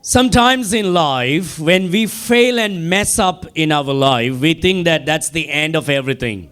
Sometimes in life, when we fail and mess up in our life, we think that that's the end of everything.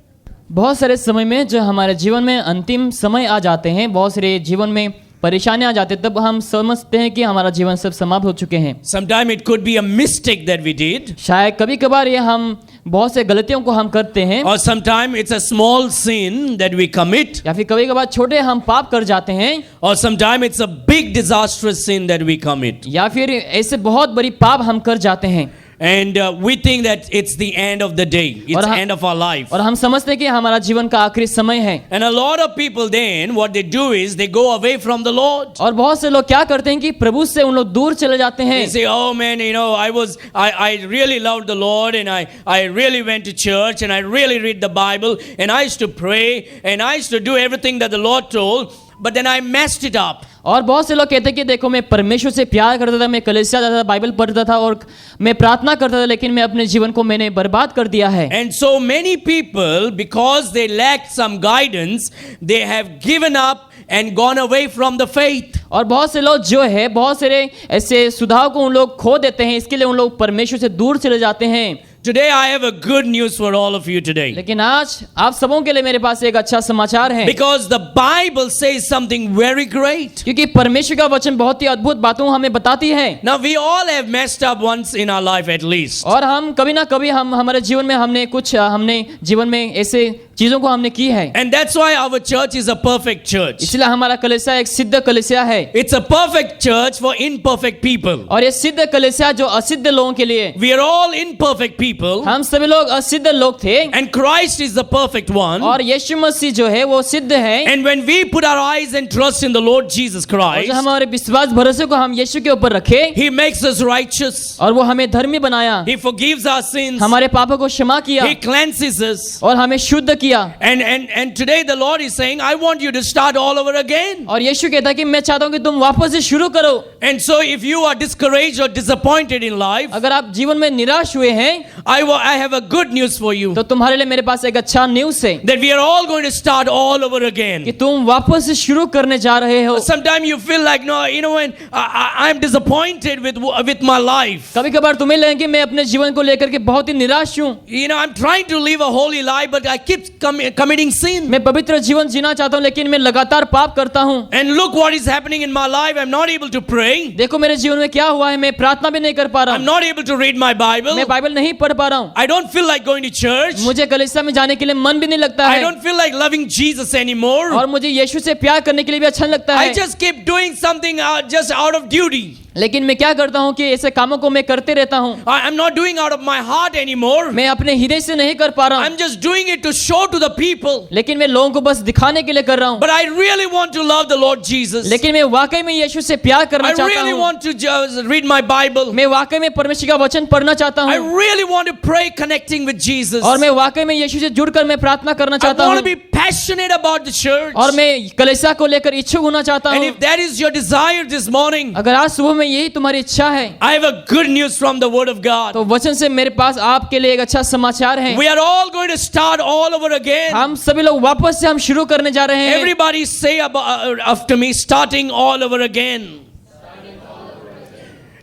बहुत सारे समय में जो हमारे जीवन में अंतिम समय आ जाते हैं, बहुत सारे जीवन में परेशानियां आ जाती हैं, तब हम समझते हैं कि हमारा जीवन सब समाप्त हो चुके हैं. Sometimes it could be a mistake that we did, शायद कभी कभार ये हम बहुत से गलतियों को हम करते हैं, or sometimes it's a small sin that we commit, या फिर कभी कभार छोटे हम पाप कर जाते हैं, or sometimes it's a big disastrous sin that we commit. या फिर ऐसे बहुत बड़ी पाप हम कर जाते हैं. And we think that it's the end of the day, it's the end of our life. और हम समझते हैं कि हमारा जीवन का आखिरी समय है. And a lot of people then, what they do is they go away from the Lord. और बहुत से लोग क्या करते हैं कि प्रभु से उन लोग दूर चले जाते हैं. They say, oh man, you know, I really loved the Lord, and I really went to church, and I really read the Bible, and I used to pray, and I used to do everything that the Lord told, but then I messed it up. और बहुत से लोग कहते हैं कि देखो, मैं परमेश्वर से प्यार करता था, मैं कलीसिया जाता था, बाइबल पढ़ता था और मैं प्रार्थना करता था, लेकिन मैं अपने जीवन को मैंने बर्बाद कर दिया है. And so many people, because they lacked some guidance, they have given up and gone away from the faith. और बहुत से लोग जो है, बहुत सारे ऐसे सुधार को उन लोग खो देते हैं, इसके लिए उन लोग परमेश्वर से दूर चले जाते हैं. Today I have a good news for all of you today. लेकिन आज आप सबों के लिए मेरे पास एक अच्छा समाचार है. Because the Bible says something very great. क्योंकि परमेश्वर का वचन बहुत ही अद्भुत बातों हमें बताती है. Now we all have messed up once in our life at least. और हम कभी ना कभी हमारे जीवन में हमने जीवन में ऐसे चीजों को हमने की है. And that's why our church is a perfect church. इसलिए हमारा कलीसिया एक सिद्ध कलीसिया है. It's a perfect church for imperfect people. और ये सिद्ध कलीसिया जो असिद्ध लोगों के लिए. We are all imperfect people. हम सभी लोग असिद्ध लोग थे. And Christ is the perfect one. और यीशु मसीह जो है वो सिद्ध है. And when we put our eyes and trust in the Lord Jesus Christ, हमारे विश्वास भरोसे को हम यीशु के ऊपर रखे, He makes us righteous. और वो हमें धर्मी बनाया. He forgives our sins. हमारे पापों को क्षमा किया. He cleanses us. और हमें शुद्ध किया. And today the Lord is saying, I want you to start all over again. और यीशु कहता है कि मैं चाहता हूँ कि तुम वापस से शुरू करो. And so if you are discouraged or disappointed in life, अगर आप जीवन में निराश हुए हैं, I have a good news for you. तो तुम्हारे लिए मेरे पास एक अच्छा न्यूज़ है. That we are all going to start all over again. कि तुम वापस से शुरू करने जा रहे हो. Sometimes you feel like, no, you know, when I'm disappointed with my life. कभी कभार तुम्हें लगे कि मैं अपने जीवन को लेकर के बहुत ही निराश हूँ. You know, I'm trying to live a holy life, but I keep committing sin. मैं पवित्र जीवन जीना चाहता हूँ, लेकिन मैं लगातार पाप करता हूँ. And look what is happening in my life. I'm not able to pray. देखो मेरे जीवन में क्या हुआ है, मैं प्रार्थना भी नहीं कर पा रहा हूँ. I'm not able to read my Bible. मैं बाइबल नहीं पढ़ पा रहा हूँ. I don't feel like going to church. मुझे कलीसिया में जाने के लिए मन भी नहीं लगता है. I don't feel like loving Jesus anymore. और मुझे यीशु से प्यार करने के लिए भी अच्छा नहीं लगता है. I just keep doing something just out of duty. लेकिन मैं क्या करता हूँ कि ऐसे कामों को मैं करते रहता हूँ. I'm not doing out of my heart anymore. मैं अपने हृदय से नहीं कर पा रहा हूँ. I'm just doing it to show to the people. लेकिन मैं लोगों को बस दिखाने के लिए कर रहा हूँ. But I really want to love the Lord Jesus. लेकिन मैं वाकई में यीशु से प्यार करना चाहता हूँ. I really want to just read my Bible. मैं वाकई में परमेश्वर का वचन पढ़ना चाहता हूँ. I really want to pray connecting with Jesus. और मैं वाकई में यीशु से जुड़कर मैं प्रार्थना करना चाहता हूँ. I want to be passionate about the church. और मैं कलीसिया को लेकर इच्छुक होना चाहता हूँ. And if that is your desire this morning, अगर आज सुबह में यही तुम्हारी इच्छा है, I have a good news from the Word of God. तो वचन से मेरे पास आपके लिए एक अच्छा समाचार है. We are all going to start all over again. हम सभी लोग वापस से हम शुरू करने जा रहे हैं. Everybody say after me, starting all over again.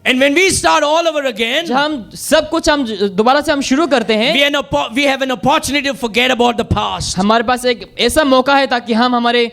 And when we start all over again, जब हम सब कुछ हम दोबारा से हम शुरू करते हैं, we have an opportunity to forget about the past. हमारे पास एक ऐसा मौका है ताकि हम हमारे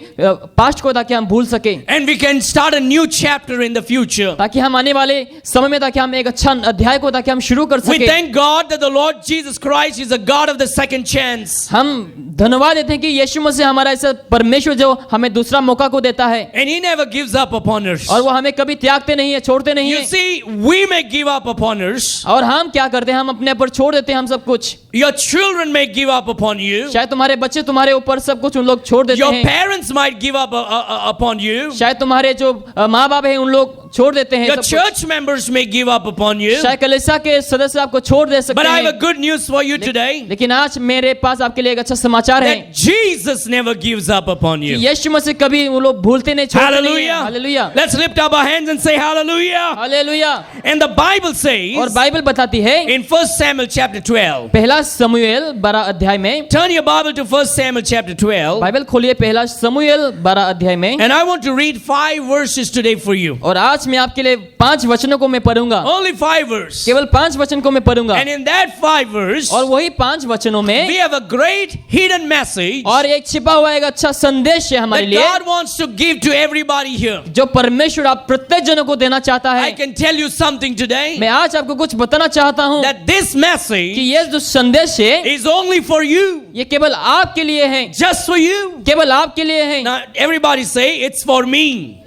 पास्ट को ताकि हम भूल सके. And we can start a new chapter in the future. ताकि हम आने वाले समय में ताकि हम एक अच्छा अध्याय को ताकि हम शुरू कर सके. We thank God that the Lord Jesus Christ is a God of the second chance. हम धन्यवाद देते हैं कि यीशु मसीह हमारा ऐसा परमेश्वर जो हमें दूसरा मौका को देता है. And He never gives up upon us. और वो हमें कभी त्यागते नहीं है, छोड़ते नहीं है. You see, we may give up upon us. और हम क्या करते हैं, हम अपने ऊपर छोड़ देते हैं हम सब कुछ. Your children may give up upon you. शायद तुम्हारे बच्चे तुम्हारे ऊपर सब कुछ उन लोग छोड़ देते Your हैं. parents might give up upon you. शायद तुम्हारे जो माँ बाप हैं उन लोग छोड़ देते हैं. Your church members may give up upon you. शायद कलीसिया के सदस्य आपको छोड़ दे सकते But I हैं. have a good news for you today. लेकिन आज मेरे पास आपके लिए एक अच्छा समाचार है. That Jesus never gives up upon you. यीशु मसीह कभी वो लोग भूलते नहीं, छोड़ते नहीं. Hallelujah. Hallelujah. Let's lift up our hands and say hallelujah. Hallelujah. And the Bible says और बाइबल बताती है in 1 Samuel chapter 12. पहला समूएल 12 अध्याय में. Turn your Bible to 1 Samuel chapter 12. Bible खोलिए पहला समूएल 12 अध्याय में. And I want to read 5 verses today for you. और आज आज मैं आपके लिए 5 वचनों को मैं पढ़ूंगा, Only 5 verses. केवल 5 वचन को मैं पढ़ूंगा, And in that 5 verses, और वही 5 वचनों में we have a great hidden message और एक छिपा हुआ एक अच्छा संदेश है हमारे that लिए, God wants to give to everybody here. जो परमेश्वर आप प्रत्येक जनों को देना चाहता I है। can tell you something today, मैं आज आपको कुछ बताना चाहता हूँ that this कि message ये जो संदेश है is only for you, ये केवल आपके लिए है, just for you. केवल आपके लिए है। Now everybody say, it's for me.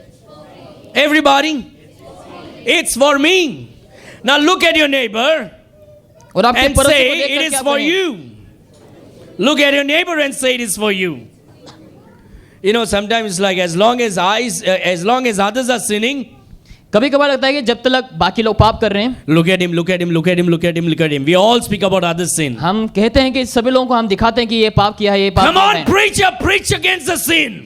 Everybody, it's for me. Now look at your neighbor और आपके and पड़ोसी say, को it देखकर is क्या for कहें? you. Look at your neighbor and say, it is for you. You know, sometimes it's like as long as others are sinning, कभी कभार लगता है कि जब तक बाकी लोग पाप कर रहे हैं, look at him, look at him, look at him, look at him, look at him. We all speak about other sin. हम कहते हैं कि सभी लोगों को हम दिखाते हैं कि ये पाप किया है, ये पाप Come किया on, है। preacher, preach against the sin.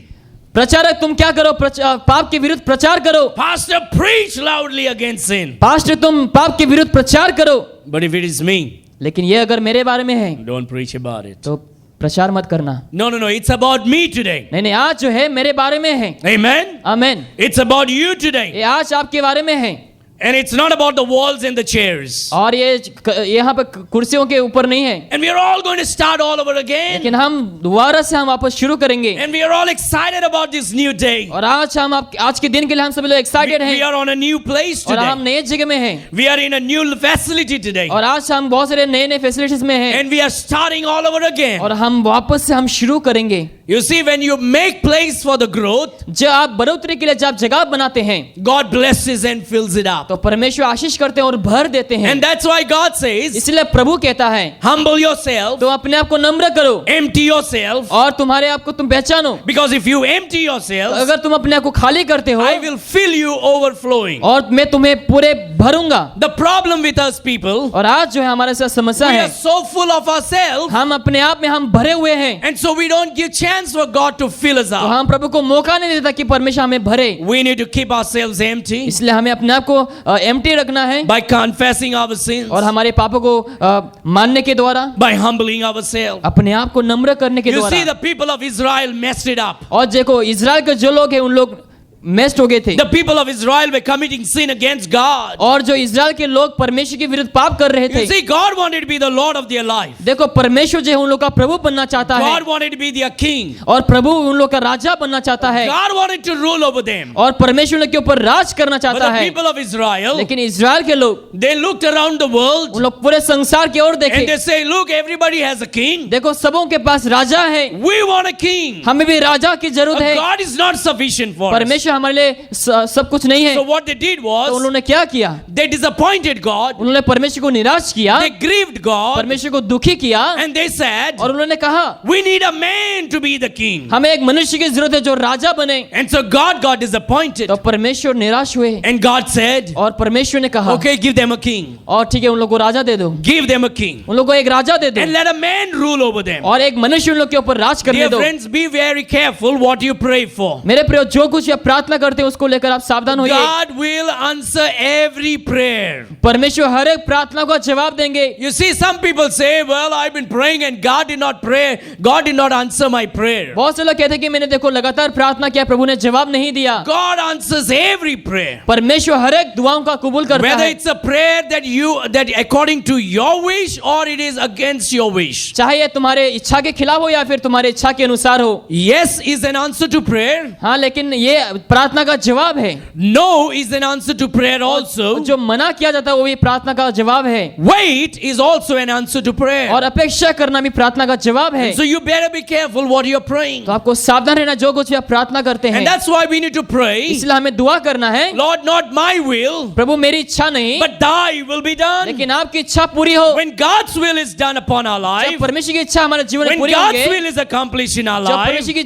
प्रचारक तुम क्या करो, पाप के विरुद्ध प्रचार करो। Pastor, preach loudly against sin. Pastor तुम पाप के विरुद्ध प्रचार करो। But if it is me, लेकिन ये अगर मेरे बारे में है don't preach about it. तो प्रचार मत करना। No, it's about me today. नहीं, आज जो है मेरे बारे में है। Amen. आमीन। It's about you today. ये आज आपके बारे में है And it's not about the walls and the chairs. और ये यहाँ पे कुर्सियों के ऊपर नहीं है। And we are all going to start all over again. लेकिन हम दोबारा से हम वापस शुरू करेंगे। And we are all excited about this new day. और आज के दिन के लिए हम सभी लोग एक्साइटेड We हैं are on a new place और हम today. नए जगह में हैं We are in a new facility today. और आज हम बहुत सारे नए नए फैसिलिटीज में हैं And we are starting all over again. और हम वापस से हम शुरू करेंगे। You see, when you make place for the growth, जो आप बढ़ोतरी के लिए जब जगह बनाते हैं God blesses and fills it up. तो परमेश्वर आशीष करते हैं और भर देते हैं। And that's why God says, इसलिए प्रभु कहता है humble yourself, तो अपने आप को नम्र करो empty yourself, और तुम्हारे आप को तुम पहचानो। because if you empty yourself, अगर तुम अपने आप को खाली करते हो I will fill you overflowing. और मैं तुम्हें पूरे भरूंगा। The problem with us people, और आज जो है हमारे साथ समस्या we है, are so full of ourselves, हम अपने आप में हम भरे हुए हैं, and so we don't give chance for God to fill us तो up. हम प्रभु को मौका नहीं देता कि परमेश्वर हमें भरे। We need to keep ourselves empty इसलिए हमें अपने आप को एम्प्टी रखना है by confessing our sins, और हमारे पापों को मानने के द्वारा, by humbling ourselves. अपने आप को नम्र करने के You see, द्वारा। the people of Israel messed it up. और देखो इजराइल के जो लोग हैं उन लोग मेस्ट हो गए थे The people of Israel were committing sin against God. और जो इजराइल के लोग परमेश्वर के विरुद्ध पाप कर रहे You थे। see, God wanted to be the Lord of their life. देखो परमेश्वर जो है उन लोग का प्रभु बनना चाहता है God wanted to be their king. और प्रभु उन लोग का राजा बनना चाहता है God wanted to rule over them. और परमेश्वर उन लोग के ऊपर राज करना But चाहता the है। people of Israel, लेकिन इजराइल के लोग they looked around the world उन लोग पूरे संसार की ओर and देखे। they say, look, everybody has a king. देखो सबों के पास राजा है, We want a king. हमें भी राजा की जरूरत है। God is not sufficient for us. परमेश्वर हमारे लिए सब कुछ नहीं है। So what they did तो was, उन्होंने क्या किया? they disappointed God. उन्होंने परमेश्वर को निराश किया, They grieved God. परमेश्वर को दुखी किया And they said, और उन्होंने कहा we need a man to be the king. हमें एक मनुष्य की जरूरत है जो राजा बने। And so God got disappointed. तो परमेश्वर निराश हुए And God said, और परमेश्वर ने कहा okay, give them a king. और ठीक है उन लोग को राजा दे दो, Give them a king. उन लोग को एक राजा दे दो And let a man rule over them. और एक मनुष्य उन लोग के ऊपर राज करने Dear दो। friends, be very careful what you pray for. मेरे प्रिय जो कुछ आप प्रार्थना करते हैं उसको लेकर आप सावधान होइए। God will answer every prayer. परमेश्वर हर एक प्रार्थना का जवाब देंगे। You see, some people say, well, I've been praying and God did not pray. God did not answer my prayer. बहुत से लोग कहते हैं कि मैंने देखो लगातार प्रार्थना किया, प्रभु ने जवाब नहीं दिया। God answers every prayer. परमेश्वर हर एक दुआओं का कबूल करता Whether है, it's a prayer that according to your wish or it is against your wish. चाहे ये तुम्हारे इच्छा के खिलाफ हो या फिर तुम्हारे इच्छा के अनुसार हो। Yes is an answer to prayer. हाँ, लेकिन ये प्रार्थना का जवाब है। No is an answer to prayer also. जो मना किया जाता है वो भी प्रार्थना का जवाब है Wait is also an answer to prayer. और अपेक्षा करना भी प्रार्थना का जवाब है। So you better be careful what you're praying. तो आपको सावधान रहना जो कुछ भी आप प्रार्थना करते हैं। And that's why we need to pray. इसलिए हमें दुआ करना है, Lord, not my will, प्रभु मेरी इच्छा नहीं but thy will be done. लेकिन आपकी इच्छा पूरी हो। When God's will is done upon our जब life, परमेश्वर की इच्छा हमारे जीवन में when पूरी God's होंगे, will is accomplished in our जब life, परमेश्वर की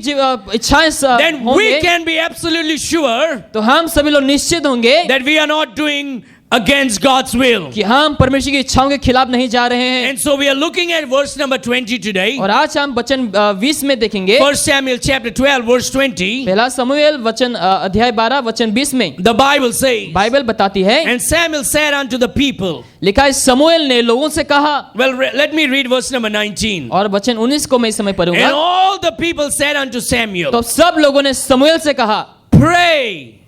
इच्छाएं then we होंगे, can be absolutely sure तो हम सभी लोग निश्चित होंगे that we are not doing against God's will. कि हम परमेश्वर की इच्छाओं के खिलाफ नहीं जा रहे हैं। And so we are looking at verse number 20 today. और आज हम वचन 20 में देखेंगे। 1 Samuel chapter 12 verse 20. पहला समूएल वचन अध्याय 12 वचन 20 में The Bible says, बाइबल बताती है, and Samuel said unto the people. लिखा है समूएल ने लोगों से कहा। Well, let me read verse number 19. और वचन 19 को मैं इस समय And पढ़ूंगा। all the people said unto Samuel, तो सब लोगों ने समूएल से कहा, pray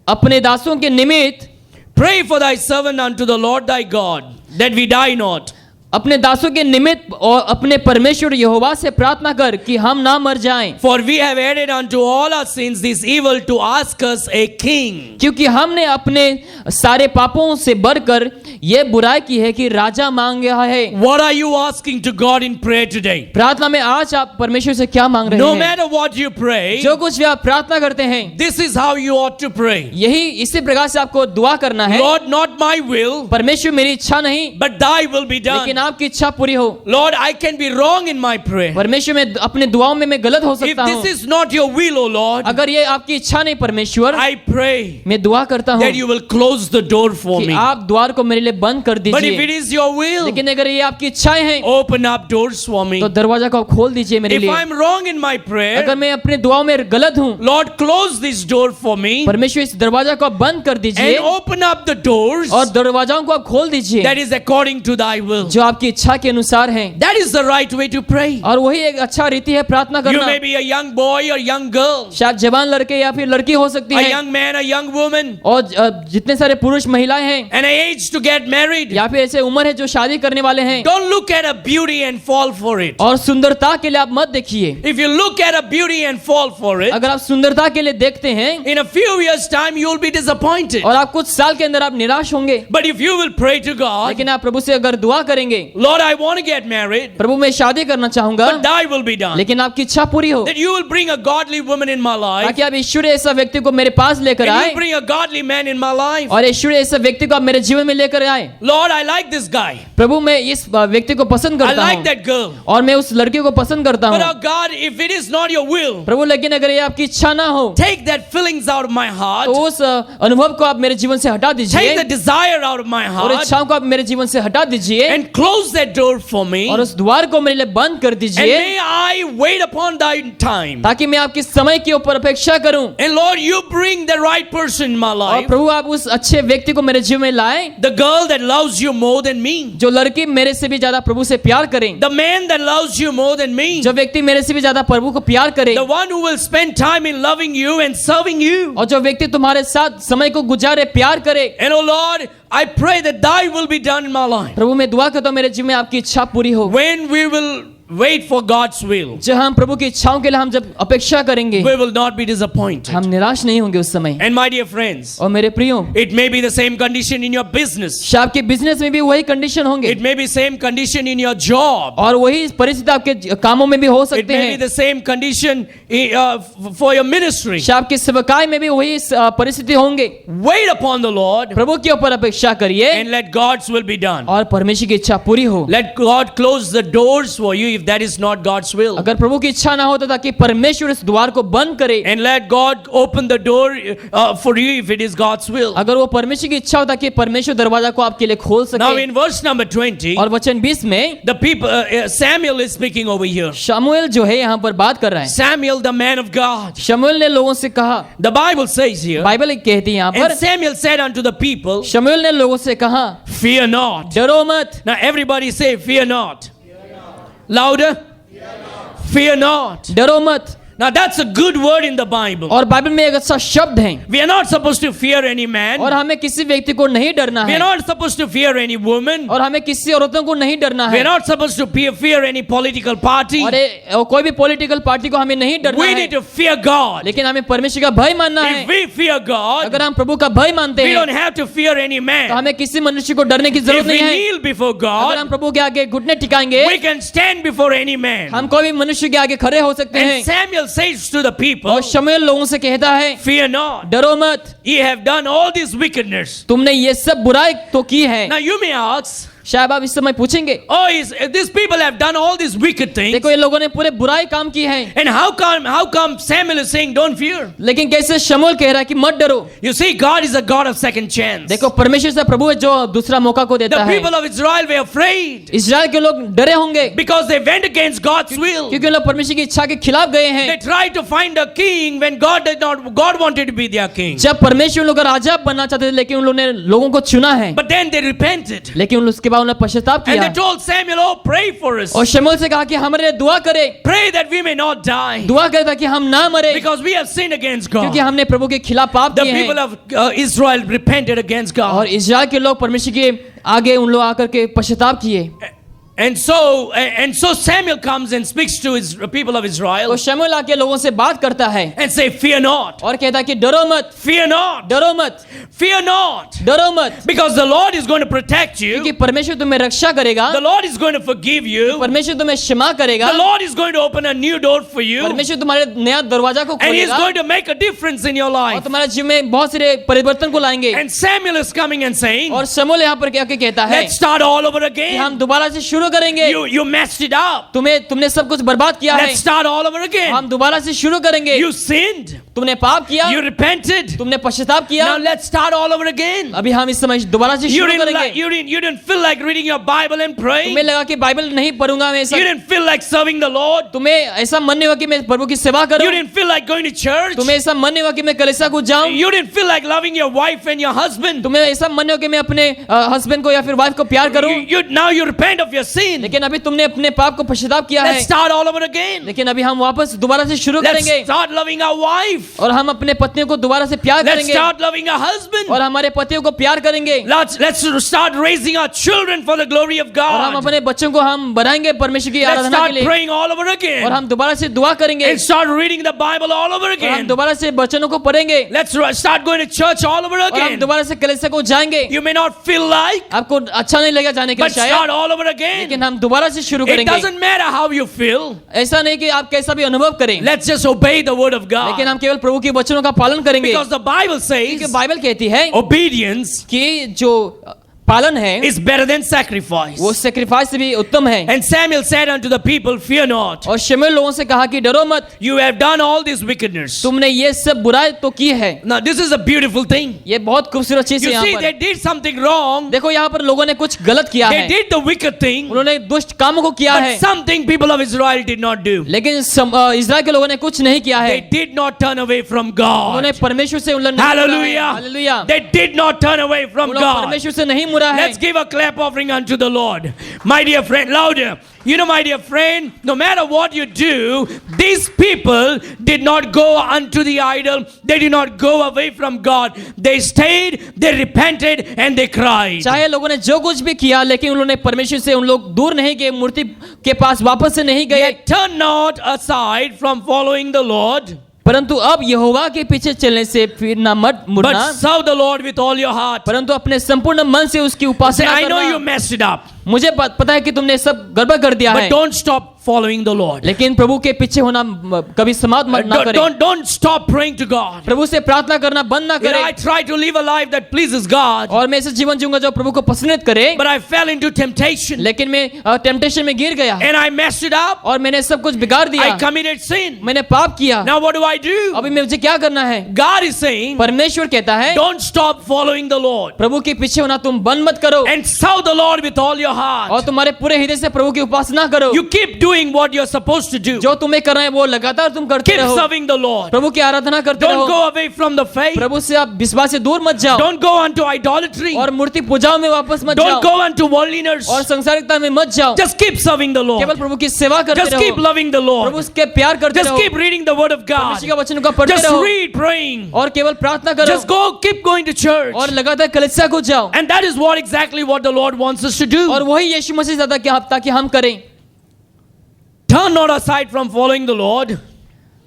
अपने दासों के निमित्त pray for thy servant unto the Lord thy God, that we die not. अपने दासों के निमित्त और अपने परमेश्वर यहोवा से प्रार्थना कर कि हम ना मर जाएं, For we have added unto all our sins this evil to ask us a king. क्योंकि हमने अपने सारे पापों से बढ़कर ये बुराई की है कि राजा मांग रहा है। What are you asking to God in prayer today? प्रार्थना में आज आप परमेश्वर से क्या मांग रहे No हैं? matter what you pray, जो कुछ भी आप प्रार्थना करते हैं, this is how you ought to pray. यही इसी प्रकार से आपको दुआ करना है। Lord, not my will, परमेश्वर मेरी इच्छा नहीं, but thy will be लेकिन done. आपकी इच्छा पूरी हो। Lord, I can be wrong in my prayer. परमेश्वर में अपने दुआओं में मैं गलत हो If सकता हूँ। this is not your will, O Lord, अगर ये आपकी इच्छा नहीं परमेश्वर, I pray मैं दुआ करता हूँ that you will close the door for कि me. आप द्वार को मेरे लिए बंद कर But if it दीजिए। is your will, लेकिन अगर ये आपकी इच्छाएं हैं open up doors for me. तो दरवाजा को आप खोल दीजिए मेरे If लिए। I'm wrong in my prayer, अगर मैं अपने दुआओं में गलत हूँ, Lord, close this door for me परमेश्वर इस दरवाजा को आप बंद कर दीजिए and open up the doors और दरवाजाओं को आप खोल दीजिए that is according to thy will. जो आपकी इच्छा के अनुसार हैं। That is the right way to pray. और वही एक अच्छा रीति है प्रार्थना You करना। may be a young boy or young girl, शायद जवान लड़के या फिर लड़की हो सकती a है, young man, a young woman, और जितने सारे पुरुष महिलाएं हैं and an age to get married. या फिर ऐसे उम्र है जो शादी करने वाले हैं, Don't look at a beauty and fall for it. और सुंदरता के लिए आप मत देखिए। If you look at a beauty and fall for it, अगर आप सुंदरता के लिए देखते हैं in a few years' time you will be disappointed. और आप कुछ साल के अंदर आप निराश होंगे, But if you will pray to God, लेकिन आप प्रभु से अगर दुआ करेंगे, Lord, I want to get married, प्रभु मैं शादी करना चाहूंगा, but thy will be done. लेकिन आपकी इच्छा पूरी हो, That you will bring a godly woman in my life, ताकि आप ईश्वरीय ऐसा व्यक्ति को मेरे पास लेकर and आए you bring a godly man in my life. और ईश्वरीय ऐसा व्यक्ति को आप मेरे जीवन में लेकर आए। Lord, I like this guy. प्रभु मैं इस व्यक्ति को पसंद I करता like हूँ that girl. और मैं उस लड़के को पसंद करता But हूँ। oh God, if it is not your will, प्रभु लेकिन अगर ये आपकी इच्छा ना हो take that feelings out of my heart, तो उस अनुभव को आप मेरे जीवन से हटा take दीजिए the desire out of my और heart, इच्छाओं को आप मेरे जीवन से हटा दीजिए and close that door for me. और उस द्वार को मेरे लिए बंद कर And दीजिए may I wait upon thy time. ताकि मैं आपके समय के ऊपर अपेक्षा करूं। And Lord, you bring the right person in my और life, प्रभु आप उस अच्छे व्यक्ति को मेरे जीवन में लाएं the girl that loves you more than me, जो लड़की मेरे से भी ज्यादा प्रभु से प्यार करें, the man that loves you more than me, जो व्यक्ति मेरे से भी ज्यादा प्रभु को प्यार करे, the one who will spend time in loving you and serving you. और जो व्यक्ति तुम्हारे साथ समय को गुजारे, प्यार करे। And oh Lord, I pray that thy will be done in my life. प्रभु मैं दुआ करता हूं मेरे जीवन में आपकी इच्छा पूरी हो। When we will wait for God's will, जब हम प्रभु की इच्छाओं के लिए हम जब अपेक्षा करेंगे, we will not be disappointed. हम निराश नहीं होंगे उस समय। And my dear friends, और मेरे प्रियो, it may be the same condition in your business. शायद आपके बिजनेस में भी वही कंडीशन होंगे It may be same condition in your job. और वही परिस्थिति आपके कामों में भी हो It सकते may be हैं। the same condition for your ministry. शायद आपके सेवकाई में भी वही परिस्थिति होंगे। Wait upon the Lord प्रभु के ऊपर अपेक्षा करिए and let God's will be done. और परमेश्वर की इच्छा पूरी हो। Let God close the doors for you if that is not God's will. अगर प्रभु की इच्छा ना हो तो ताकि परमेश्वर इस द्वार को बंद करे, And let God open the door for you if it is God's will. अगर वो परमेश्वर की इच्छा हो ताकि परमेश्वर दरवाजा को आपके लिए खोल Now सके। in verse number 20, और वचन 20 में the people, Samuel is speaking over here. शमूएल जो है यहाँ पर बात कर रहा है। Samuel, the man of God. शमूएल ने लोगों से कहा, The Bible says here, Bible कहती है यहाँ and पर, Samuel said unto the people, शमूएल ने लोगों से कहा, fear not. डरो मत। Now everybody say, fear not. Louder. Fear not. डरो मत। Now that's a good word in the Bible. और बाइबल में एक अच्छा शब्द है। We are not supposed to fear any man. और हमें किसी व्यक्ति को नहीं डरना We है are not supposed to fear any woman. और हमें किसी औरतों को नहीं डरना We है are not supposed to fear any political party. और कोई भी पॉलिटिकल पार्टी को हमें नहीं डरना We है, need to fear God. लेकिन हमें परमेश्वर का भय मानना If है। we fear God, अगर हम प्रभु का भय मानते we हैं don't have to fear any तो man. हमें किसी मनुष्य को डरने की If जरूरत we नहीं है। kneel before अगर हम God, प्रभु के आगे घुटने टिकाएंगे, we can stand before any man. हम कोई भी मनुष्य के आगे खड़े हो सकते हैं। And Samuel says to the people, और शमूएल लोगों से कहता है, fear not. डरो मत, Ye have done all this wickedness. तुमने ये सब बुराई तो की है। Now you may ask, शायद आप इस समय पूछेंगे, oh, these people have done all these wicked things. देखो ये लोगों ने पूरे बुराई काम की है, And how come Samuel is saying don't fear? लेकिन कैसे शमूएल कह रहा है कि मत डरो। You see, God is a God of second chance. देखो परमेश्वर से प्रभु है जो दूसरा मौका को देता The है। people of Israel were afraid इस्राएल के लोग डरे होंगे because they went against God's will. क्योंकि लोग परमेश्वर की इच्छा के खिलाफ गए They हैं। tried to find a king when God wanted to be their king. जब परमेश्वर लोग राजा बनना चाहते थे, लेकिन उन लोगों ने लोगों को चुना है, But then they repented. लेकिन उसके बाद उन्होंने पश्चाताप And किया they told Samuel, oh, pray for us. और शमूएल से कहा कि हमारे लिए दुआ करे, Pray that we may not die. दुआ करे ताकि हम ना मरे, Because we have sinned against क्योंकि God. हमने प्रभु के खिलाफ पाप The किए people हैं। of Israel repented against और God. इस्राएल के लोग परमेश्वर के आगे उन लोग आकर के पश्चाताप किए। And so Samuel comes and speaks to his people of Israel तो शमूएल आके लोगों से बात करता है and say, fear not, और कहता है कि डरो मत, fear not, डरो मत, fear not, डरो मत, because the Lord is going to protect क्योंकि you. परमेश्वर तुम्हें रक्षा करेगा, The Lord is going to forgive you. परमेश्वर तुम्हें क्षमा करेगा, The Lord is going to open a new door for you. परमेश्वर तुम्हारे नया दरवाजा को And He is खोलेगा going to make a difference in your और life. तुम्हारे जीवन में बहुत सारे परिवर्तन को लाएंगे। And Samuel is coming and saying, और शमूएल यहाँ पर क्या कहता है let's start all over कि again. हम दोबारा से शुरू करेंगे। You messed it up. तुमने सब कुछ बर्बाद किया है, Let's start all over again. हम दोबारा से शुरू करेंगे। You sinned. तुमने पाप किया, You repented. तुमने पश्चाताप किया, Now let's start all over again. अभी हम इस समय दोबारा से You शुरू didn't, करेंगे। you didn't feel like reading your Bible and praying. तुम्हें लगा कि बाइबल नहीं पढ़ूंगा मैं, You didn't feel like serving the Lord. तुम्हें ऐसा मन नहीं हुआ कि मैं प्रभु की सेवा You करूं, didn't feel like going to church. तुम्हें ऐसा मन नहीं हुआ कि मैं कलीसिया को जाऊं, You didn't feel like loving your wife and your husband. तुम्हें ऐसा मन नहीं हुआ कि मैं अपने हस्बैंड को या फिर वाइफ को प्यार करूं, Now you repent of your sin. लेकिन अभी तुमने अपने पाप को पश्चाताप किया Let's है। start all over again. लेकिन अभी हम वापस दोबारा से शुरू Let's करेंगे start loving our wife. और हम अपने पत्नियों को दोबारा से प्यार Let's करेंगे start loving our husband. और हमारे पतियों को प्यार करेंगे Let's start raising our children for the glory of और हम God. अपने बच्चों को हम बढ़ाएंगे परमेश्वर की Let's आराधना start के लिए praying all over और again. हम दोबारा से दुआ करेंगे And start reading the Bible all over और हम again. दोबारा से वचनों को पढ़ेंगे Let's start going to church all over और हम again. दोबारा से कलीसिया को जाएंगे। You may not feel like, आपको अच्छा नहीं लगेगा जाने के but लिए शायद, start all over again. लेकिन हम दोबारा से शुरू It करेंगे। doesn't matter how you feel. ऐसा नहीं कि आप कैसा भी अनुभव करें, Let's just obey the word of लेकिन God. हम केवल प्रभु के वचनों का पालन करेंगे, Because the Bible क्योंकि says बाइबल कहती है obedience कि जो पालन है is better than sacrifice. वो सेक्रीफाइस से भी उत्तम है। And Samuel said unto the people, fear not. और शमूएल लोगों से कहा कि डरो मत, You have done all this wickedness. तुमने ये सब बुराई तो की है। Now this is a beautiful thing. ये बहुत खूबसूरत चीज है You यहाँ see, पर। they did something wrong. देखो यहाँ पर लोगों ने कुछ गलत किया They है, did the wicked thing. उन्होंने दुष्ट कामों को किया But है, something people of Israel did not do. लेकिन इस्राएल के लोगों ने कुछ नहीं किया है। They did not turn away from उन्होंने God. परमेश्वर से उल्लंघन नहीं किया है। Hallelujah. Hallelujah. They did not turn away from उन लोग God. परमेश्वर से नहीं मुड़ा है। Let's give a clap offering unto the Lord. My dear friend, louder. You know, my dear friend, no matter what you do, these people did not go unto the idol. They did not go away from God. They stayed, they repented, and they cried. चाहे लोगों ने जो कुछ भी किया, लेकिन उन्होंने परमेश्वर से उन लोग दूर नहीं गए, मूर्ति के पास वापस से नहीं गए, Yet turn not aside from following the Lord, परंतु अब यहोवा के पीछे चलने से फिर ना मत मुड़ना, but serve the Lord with all your heart. परंतु अपने संपूर्ण मन से उसकी Say, Upasana I know you करना। messed it up, मुझे पता है कि तुमने सब गड़बड़ कर दिया but है, don't stop following the Lord. लेकिन प्रभु के पीछे होना कभी समाप्त मत ना करें। Don't stop praying to God. प्रभु से प्रार्थना करना बंद ना You know, I करें। try to live a life that pleases God, और मैं ऐसे जीवन जीऊंगा जो प्रभु को पसंद करे, but I fell into temptation लेकिन मैं टेम्पटेशन में गिर गया and I messed it up. और मैंने सब कुछ बिगाड़ दिया, I committed sin. मैंने पाप किया। Now what do I do? अभी मुझे क्या करना है? God is saying, परमेश्वर कहता है don't stop following the Lord प्रभु के पीछे होना तुम बंद मत करो and serve the Lord with all your और heart. तुम्हारे पूरे हृदय से प्रभु की उपासना करो। You keep doing what you're supposed to do. जो तुम्हें करना है वो लगातार तुम करते Keep रहो, serving the Lord. प्रभु की आराधना करते Don't रहो। go away from the faith. प्रभु से आप विश्वास से दूर मत जाओ Don't go unto idolatry. और मूर्ति पूजाओं में वापस मत Don't जाओ go unto worldliness. और संसारिकता में मत जाओ। Just keep serving the केवल Lord. प्रभु की सेवा करते Just keep रहो, loving the प्रभु Lord. के प्यार करते Just रहो, keep reading the word of God. परमेश्वर का वचन का पढ़ते Just रहो read praying. और केवल प्रार्थना करो Just keep going to church. और लगातार कलीसिया को जाओ। And that is exactly what the Lord wants us to do. और वही यीशु मसीह ज्यादा क्या ताकि हम करें। Turn not aside from following the Lord,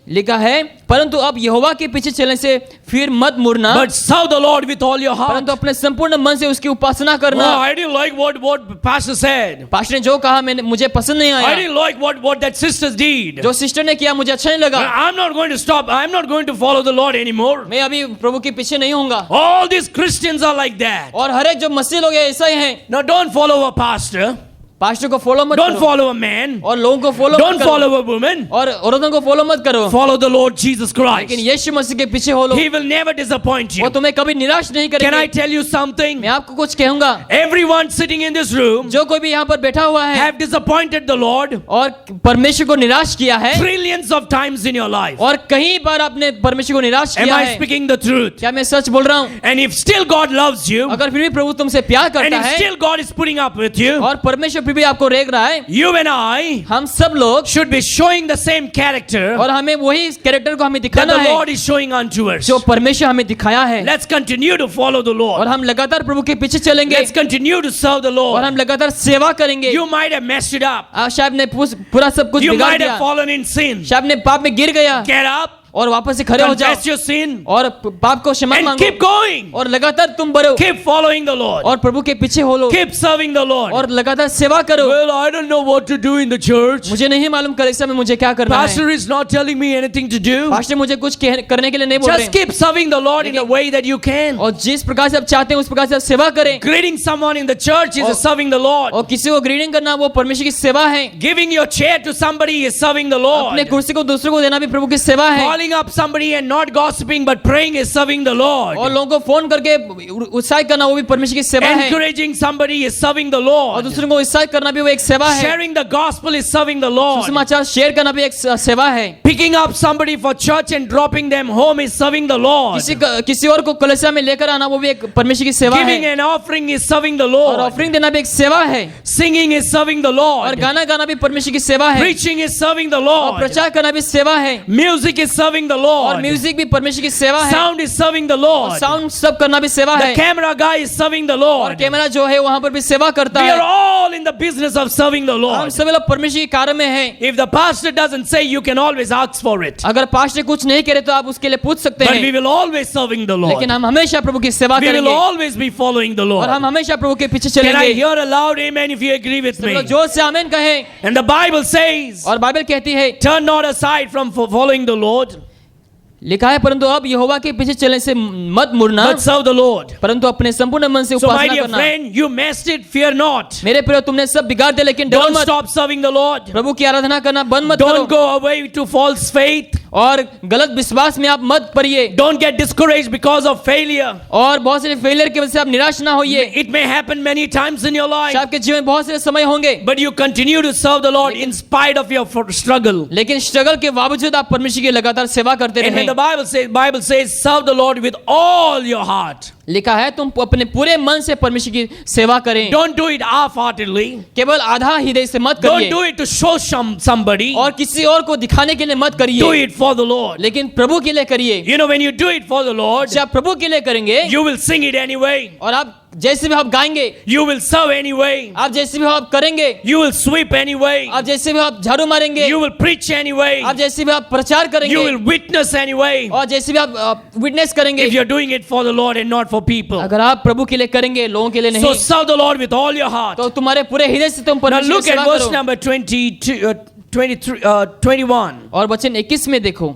लिखा है परंतु अब यहोवा के पीछे चलने से फिर मत मुड़ना, but serve the Lord with all your heart. परंतु अपने संपूर्ण मन से उसकी उपासना No, करना। I didn't like what pastor said. Pastor ने जो कहा मुझे पसंद नहीं I आया, didn't like what that sisters did. जो सिस्टर ने किया मुझे अच्छा नहीं लगा, I'm not going to stop. I'm not going to follow the Lord anymore. मैं अभी प्रभु के पीछे नहीं होऊंगा। All these Christians are like that. और हर एक जो मसीह लोग हैं ऐसा ही हैं। Now don't follow a pastor. Pastor को फॉलो मत Don't करो follow a man. और लोगों को फॉलो Don't मत करो follow a woman. और औरतों को फॉलो मत करो, Follow the Lord Jesus लेकिन Christ. यीशु मसीह के पीछे हो लो। He will never disappoint वो you. तुम्हें कभी निराश नहीं Can I करेंगे। tell you something? मैं आपको कुछ कहूंगा, Everyone sitting in this room जो कोई भी यहाँ पर बैठा हुआ है have disappointed the Lord और परमेश्वर को निराश किया है, trillions of times in your life. और कई बार आपने परमेश्वर को निराश Am किया I है। speaking the truth? क्या मैं सच बोल रहा हूँ? And if still God loves you, अगर फिर भी प्रभु तुमसे प्यार and करता if है still God is putting up with you, और परमेश्वर फिर भी आपको रेग रहा है, you and I हम सब लोग should be showing the same character और हमें वही कैरेक्टर को हमें that दिखाना the है Lord is showing unto us. जो परमेश्वर हमें दिखाया है, Let's continue to follow the और Lord. हम लगातार प्रभु के पीछे चलेंगे Let's continue to serve the और Lord. हम लगातार सेवा करेंगे। You might have messed it up. आप शायद ने पूरा सब कुछ You बिगाड़ might have दिया, fallen in sin. शायद ने पाप में गिर गया, Get up, और वापस से खड़े हो जाओ confess your sin, और पाप को क्षमा and मांगो keep going. और लगातार तुम बढ़ो Keep following the Lord. और प्रभु के पीछे हो लो Keep serving the Lord. और लगातार सेवा करो। Well, I don't know what to do in the church. मुझे नहीं मालूम कलीसिया में मुझे क्या करना है, Pastor is not telling me anything to do. Pastor मुझे कुछ करने के लिए नहीं बोल Just रहे, keep serving the Lord in the way that you can. और जिस प्रकार से आप चाहते हैं उस प्रकार से आप सेवा करें। Greeting someone in the church और- is serving the Lord. और किसी को ग्रीडिंग करना वो परमेश्वर की सेवा है। Giving your chair to somebody is serving the अपने Lord. कुर्सी को दूसरों को देना भी प्रभु की सेवा है। Calling up somebody and not gossiping but praying is serving the और Lord. लोगों को फोन करके उत्साहित करना वो भी परमेश्वर की सेवा है। Encouraging somebody is serving the और Lord. दूसरों को उत्साहित करना भी वो एक सेवा है। Sharing the gospel is serving the Lord. सुसमाचार शेयर करना भी एक सेवा है। Picking up somebody for church and dropping them home is serving the Lord. किसी और को कलीसिया में लेकर आना वो भी एक परमेश्वर की सेवा Giving है। an offering is serving the और Lord. ऑफरिंग देना भी एक सेवा है। Singing is serving the और Lord. गाना गाना भी परमेश्वर की सेवा है। Preaching is serving the और Lord. प्रचार करना भी सेवा है। Music is serving the और Lord. म्यूजिक भी परमेश्वर की सेवा है। Sound is serving the और Lord. साउंड सब करना भी सेवा The है। camera guy is serving the और Lord. कैमरा जो है वहां पर भी सेवा करता We है। are all in the business of serving the हम Lord. सभी लोग परमेश्वर के कार्य में हैं। If the pastor doesn't say, you can always ask for it. अगर पास्टर कुछ नहीं करे तो आप उसके लिए पूछ सकते But we हैं, will always serving the Lord. लेकिन हम हमेशा प्रभु की सेवा We will करेंगे always be following the और Lord. हम हमेशा प्रभु के पीछे Can I चलेंगे। hear a loud amen if you agree with सब me? लोग जोर से आमीन कहें। And the Bible says, और बाइबल कहती है, turn not aside from following the Lord, लिखा है, परंतु अब यहोवा के पीछे चलने से मत मुड़ना, but serve the Lord. परंतु अपने संपूर्ण मन से So my उपासना dear करना। friend, you messed it, fear not. मेरे प्रिय, तुमने सब बिगाड़ दिया, लेकिन डरो Don't मत। stop serving the Lord. प्रभु की आराधना करना बंद मत Don't करो go away to false faith. और गलत विश्वास में आप मत पड़िए Don't get discouraged because of failure. और बहुत सारे फेलियर की वजह से आप निराश ना होइए। It may happen many times in your life, आपके जीवन में बहुत सारे समय होंगे, but you continue to serve the Lord in spite of your struggle. लेकिन स्ट्रगल के बावजूद आप परमेश्वर की लगातार सेवा करते And when रहें। the Bible says, serve the Lord with all your heart. लिखा है, तुम अपने पूरे मन से परमेश्वर की सेवा करें, Don't do it half-heartedly. केवल आधा हृदय से मत Don't करिए do it to show somebody. और किसी और को दिखाने के लिए मत Do करिए, it for the Lord. लेकिन प्रभु के लिए करिए। You know, when you do it for the Lord, जब आप प्रभु के लिए करेंगे you will sing it anyway. और आप जैसे भी आप गाएंगे, You will serve anyway. आप जैसे भी आप करेंगे, You will sweep anyway. आप जैसे भी आप झाड़ू मारेंगे, You will preach anyway. आप जैसे भी आप प्रचार You करेंगे will witness anyway. और जैसे भी आप विटनेस करेंगे, If you're doing it for the Lord and not for people. अगर आप प्रभु के लिए करेंगे, लोगों के लिए So नहीं, serve the Lord with all your heart. तो तुम्हारे पूरे हृदय से तुम Now परमेश्वर look की सेवा at verse करो। number 21. और वचन 21 में देखो,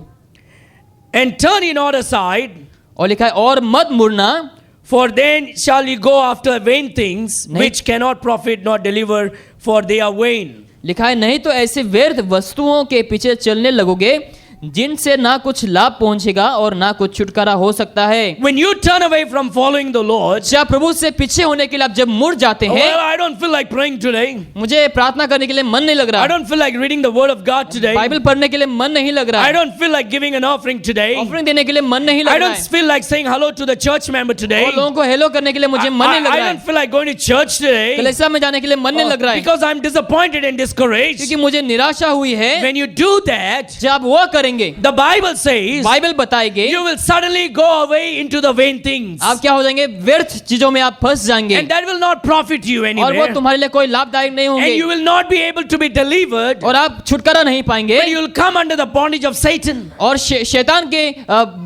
And turn ye not aside, और लिखा है, और मत मुड़ना, for then shall ye go after vain things, नहीं। which cannot profit nor deliver, for they are vain. लिखा है, नहीं तो ऐसे व्यर्थ वस्तुओं के पीछे चलने लगोगे जिनसे ना कुछ लाभ पहुंचेगा और ना कुछ छुटकारा हो सकता है। When you turn away from following the Lord, जब प्रभु से पीछे होने के लिए आप जब मुड़ जाते हैं, well, I don't feel like praying today. मुझे प्रार्थना करने के लिए मन नहीं लग I रहा, don't feel like reading the Word of God today. Bible पढ़ने के लिए मन नहीं लग रहा, I don't feel like giving an offering today. Offering देने के लिए मन नहीं I लग रहा don't है, feel like saying hello to the church member today. और लोगों को हेलो करने के लिए मुझे मन नहीं लग I रहा don't है, feel like going to church today. कलीसिया में जाने के लिए मन नहीं लग रहा है, Because I'm disappointed and discouraged. क्योंकि मुझे निराशा हुई है। When you do that, जब वो करेंगे, the Bible says, बाइबल बताएगी, you will suddenly go away into the vain things. आप क्या हो जाएंगे, व्यर्थ चीजों में आप फंस जाएंगे And that will not profit you और वो anywhere. तुम्हारे लिए कोई लाभदायक नहीं And होंगे you will not be able to be delivered. और आप छुटकारा नहीं पाएंगे But you will come under the bondage of Satan. और शैतान के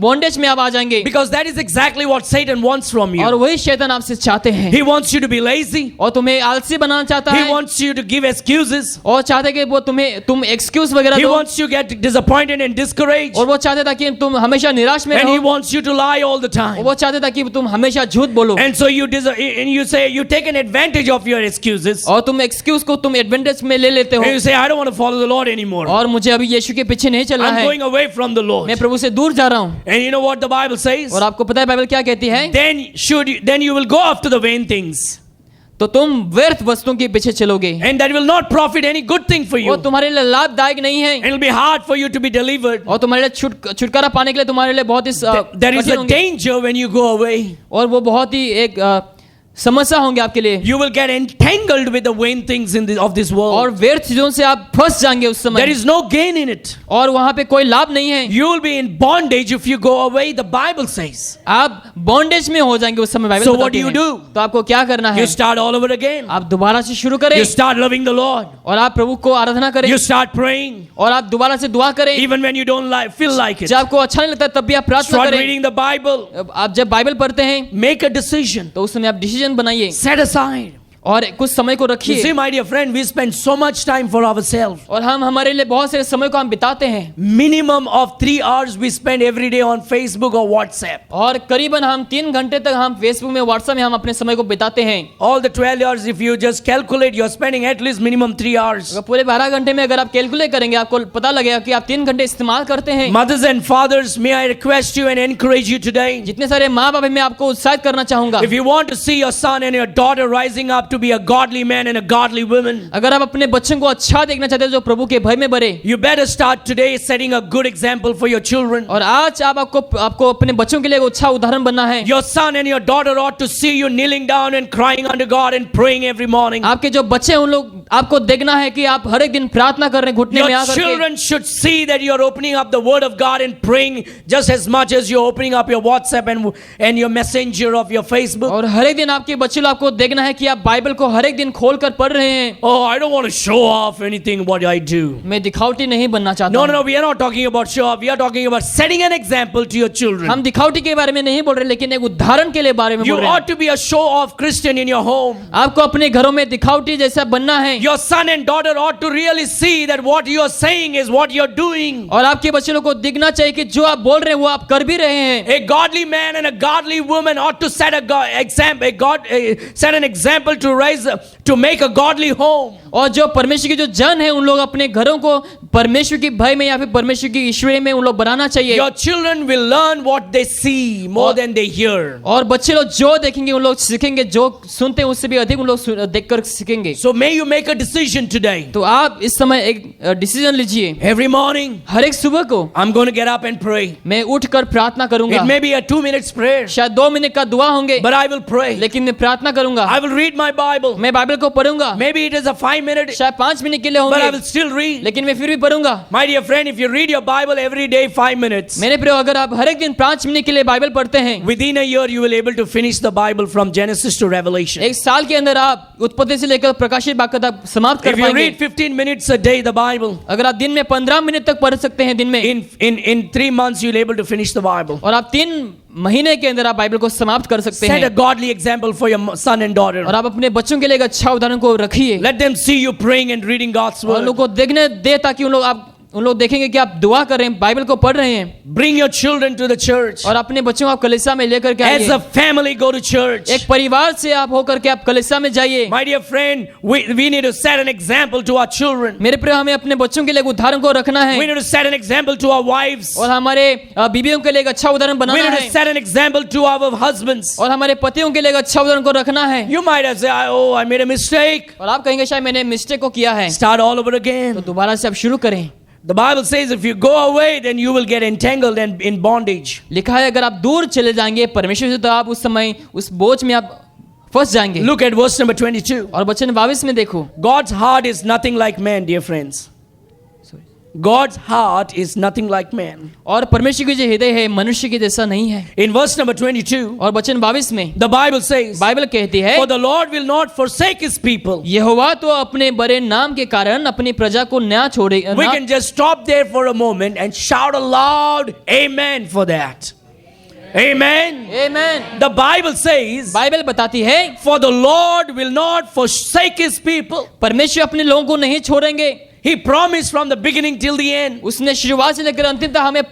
बॉन्डेज में आप आ जाएंगे, Because that is exactly what Satan wants from और you. वही शैतान आपसे चाहते हैं, He wants you to be lazy. और तुम्हें आलसी बनाना चाहता He है wants you to give excuses. और चाहते हैं कि वो तुम एक्सक्यूज वगैरह He दो wants you to get disappointed and discouraged. और वो चाहता था कि तुम हमेशा निराश में And he रहो, wants you to lie all the time. वो चाहता था कि तुम हमेशा झूठ बोलो, And so you say, you take an advantage of your excuses. और तुम एक्सक्यूज को तुम एडवांटेज में ले लेते हो, And you say, I don't want to follow the Lord anymore. और मुझे अभी यीशु के पीछे नहीं चलना I'm है, going away from the Lord. मैं प्रभु से दूर जा रहा हूँ। And you know what the Bible says? और आपको पता है बाइबल क्या कहती है? Then you will go after the vain things. तो तुम व्यर्थ वस्तुओं के पीछे चलोगे, And that will not profit any good thing for वो you. तुम्हारे लिए लाभदायक नहीं है, It will be hard for you to be delivered. और तुम्हारे लिए छुटकारा पाने के लिए तुम्हारे लिए बहुत ही There is कठिन a होंगे, danger when you go away. और वो बहुत ही एक समस्या होंगे आपके लिए, You will get entangled with the vain things of this और world. व्यर्थ चीजों से आप फंस जाएंगे उस There समय, is no gain in it. और वहां पे कोई लाभ नहीं है। You will be in bondage if you go away, the Bible says. आप बॉन्डेज में हो जाएंगे उस समय, बाइबल So बताती what do you है। do? तो आपको क्या करना है? You start all over again. आप दोबारा से शुरू करें, You start loving the Lord. और आप प्रभु को आराधना करें, You start praying और आप दोबारा से दुआ करें, even when you don't feel like it. जब आपको अच्छा नहीं लगता तब भी आप प्रार्थना Start करें। reading the Bible. आप जब बाइबल पढ़ते हैं Make a decision. तो उस समय आप डिसीजन बनाइए Set aside. और कुछ समय को You रखिए। see, my dear friend, we spend so much time for ourselves. और हम हमारे लिए बहुत सारे समय को हम बिताते हैं, Minimum of 3 hours we spend every day on Facebook or WhatsApp. और करीबन हम 3 घंटे तक हम फेसबुक में, व्हाट्सएप में हम अपने समय को बिताते हैं। All the 12 hours, if you just calculate, you're spending at least minimum 3 hours. अगर पूरे 12 घंटे में अगर आप कैलकुलेट करेंगे, आपको पता लगेगा कि आप 3 घंटे इस्तेमाल करते हैं। Mothers and fathers, may I request you and encourage you today? जितने सारे माँ बाप हैं, मैं आपको उत्साहित करना चाहूंगा, If you want to see your son and your daughter rising up to be a godly man and a godly woman, अगर आप अपने बच्चों को अच्छा देखना चाहते हैं जो प्रभु के भय में बढ़े, you better start today setting a good example for your children. और आज आपको अपने बच्चों के लिए एक अच्छा उदाहरण बनना है। Your son and your daughter ought to see you kneeling down and crying unto God and praying every morning. आपके जो बच्चे हैं उन लोग आपको देखना है कि आप हर एक दिन प्रार्थना कर रहे हैं, घुटने में Your आकर के। children should see that you're opening up the word of God and praying just as much as you're opening up your WhatsApp and your messenger of your Facebook. और हर एक दिन आपके बच्चे लोग आपको देखना है कि आप बाइबल को हर एक दिन खोल कर पढ़ रहे हैं। Oh, I don't want to show off anything what I do. मैं दिखावटी नहीं बनना चाहता हूं। No, we are not talking about show off. We are talking about setting an example to your children. हम दिखावटी के बारे में नहीं बोल रहे, लेकिन एक उदाहरण के लिए बारे में You बोल रहे ought to be a show off Christian in your home. हैं। आपको अपने घरों में दिखावटी जैसा बनना है, Your son and daughter ought to really see that what you are saying is what you're doing. और आपके बच्चे लोग को दिखना चाहिए कि जो आप बोल रहे हैं वो आप कर भी रहे हैं। A godly man and a godly woman ought to set set an example to make a godly home. और जो परमेश्वर के जो जन है उन लोग अपने घरों को परमेश्वर की भय में या फिर परमेश्वर की ईश्वरी में उन लोग बनाना चाहिए। Your children will learn what they see more than they hear. और बच्चे लोग जो देखेंगे उन लोग सीखेंगे, जो सुनते हैं उससे भी अधिक उन लोग देखकर सीखेंगे। So may you make a decision today. तो आप इस समय एक डिसीजन लीजिए। Every morning, हर एक सुबह को I'm going to get up and pray. मैं उठकर प्रार्थना करूंगा। It may be a 2 minutes prayer, शायद 2 मिनट का दुआ होंगे, but I will pray. लेकिन मैं प्रार्थना करूंगा। I will read my Bible. मैं बाइबल को पढ़ूंगा। Maybe it is a 5 minute, शायद 5 मिनट के लिए but I होंगे, will still read. लेकिन मैं फिर भी पढ़ूंगा। My dear friend, if you read your Bible every day 5 minutes, मेरे प्रिय, अगर आप हर एक दिन 5 मिनट के लिए बाइबल पढ़ते हैं, within a year you will able to finish the Bible from Genesis to Revelation. एक साल के अंदर आप उत्पत्ति से लेकर प्रकाशित वाक्य तक समाप्त कर If you पाएंगे। read 15 minutes a day the Bible, अगर आप दिन में 15 मिनट तक पढ़ सकते हैं दिन में, in 3 months you'll able to finish the Bible. और आप 3 महीने के अंदर आप बाइबल को समाप्त कर सकते Set a हैं। godly example for your son and daughter. और आप अपने बच्चों के लिए एक अच्छा उदाहरण को रखिए, Let them see you praying and reading God's और उन word. लोग को देखने दे, ताकि उन लोग देखेंगे कि आप दुआ कर रहे हैं, बाइबल को पढ़ रहे हैं। Bring your children to the church. और अपने बच्चों को आप कलीसिया में लेकर के As आइए। a family go to church. एक परिवार से आप होकर के आप कलीसिया में जाइए। My dear friend, we need to set an example to our children. मेरे प्रिय, हमें अपने बच्चों के लिए एक उदाहरण को रखना है, We need to set an example to our wives. और हमारे बीवियों के लिए एक अच्छा उदाहरण We बनाना need to है, set an example to our husbands. और हमारे पतियों के लिए एक अच्छा उदाहरण को रखना है। You might have said, oh, I made a mistake. और आप कहेंगे शायद मैंने मिस्टेक को किया है, Start all over तो again. दोबारा से आप शुरू करें। The Bible says if you go away, then you will get entangled and in bondage. लिखा है अगर आप दूर चले जाएंगे परमेश्वर से, तो आप उस समय उस बोझ में आप फंस जाएंगे। Look at verse number 22. और वचन 22 में देखो, God's heart is nothing like man, dear friends. God's heart is nothing like man. और परमेश्वर की जो हृदय है मनुष्य के जैसा नहीं है। In verse number 22, और वचन 22 में the Bible says, बाइबल कहती है, for the Lord will not forsake his people. यहोवा तो अपने बड़े नाम के कारण अपनी प्रजा को न छोड़ेगा। We can just stop there for a moment and shout aloud, amen for that. Amen. आमीन। The Bible says, बाइबल बताती है, for the Lord will not forsake his people. परमेश्वर अपने लोगों को नहीं छोड़ेंगे। He promised from the beginning till the end, उसने शुरुआत से लेकर अंतिम तक हमें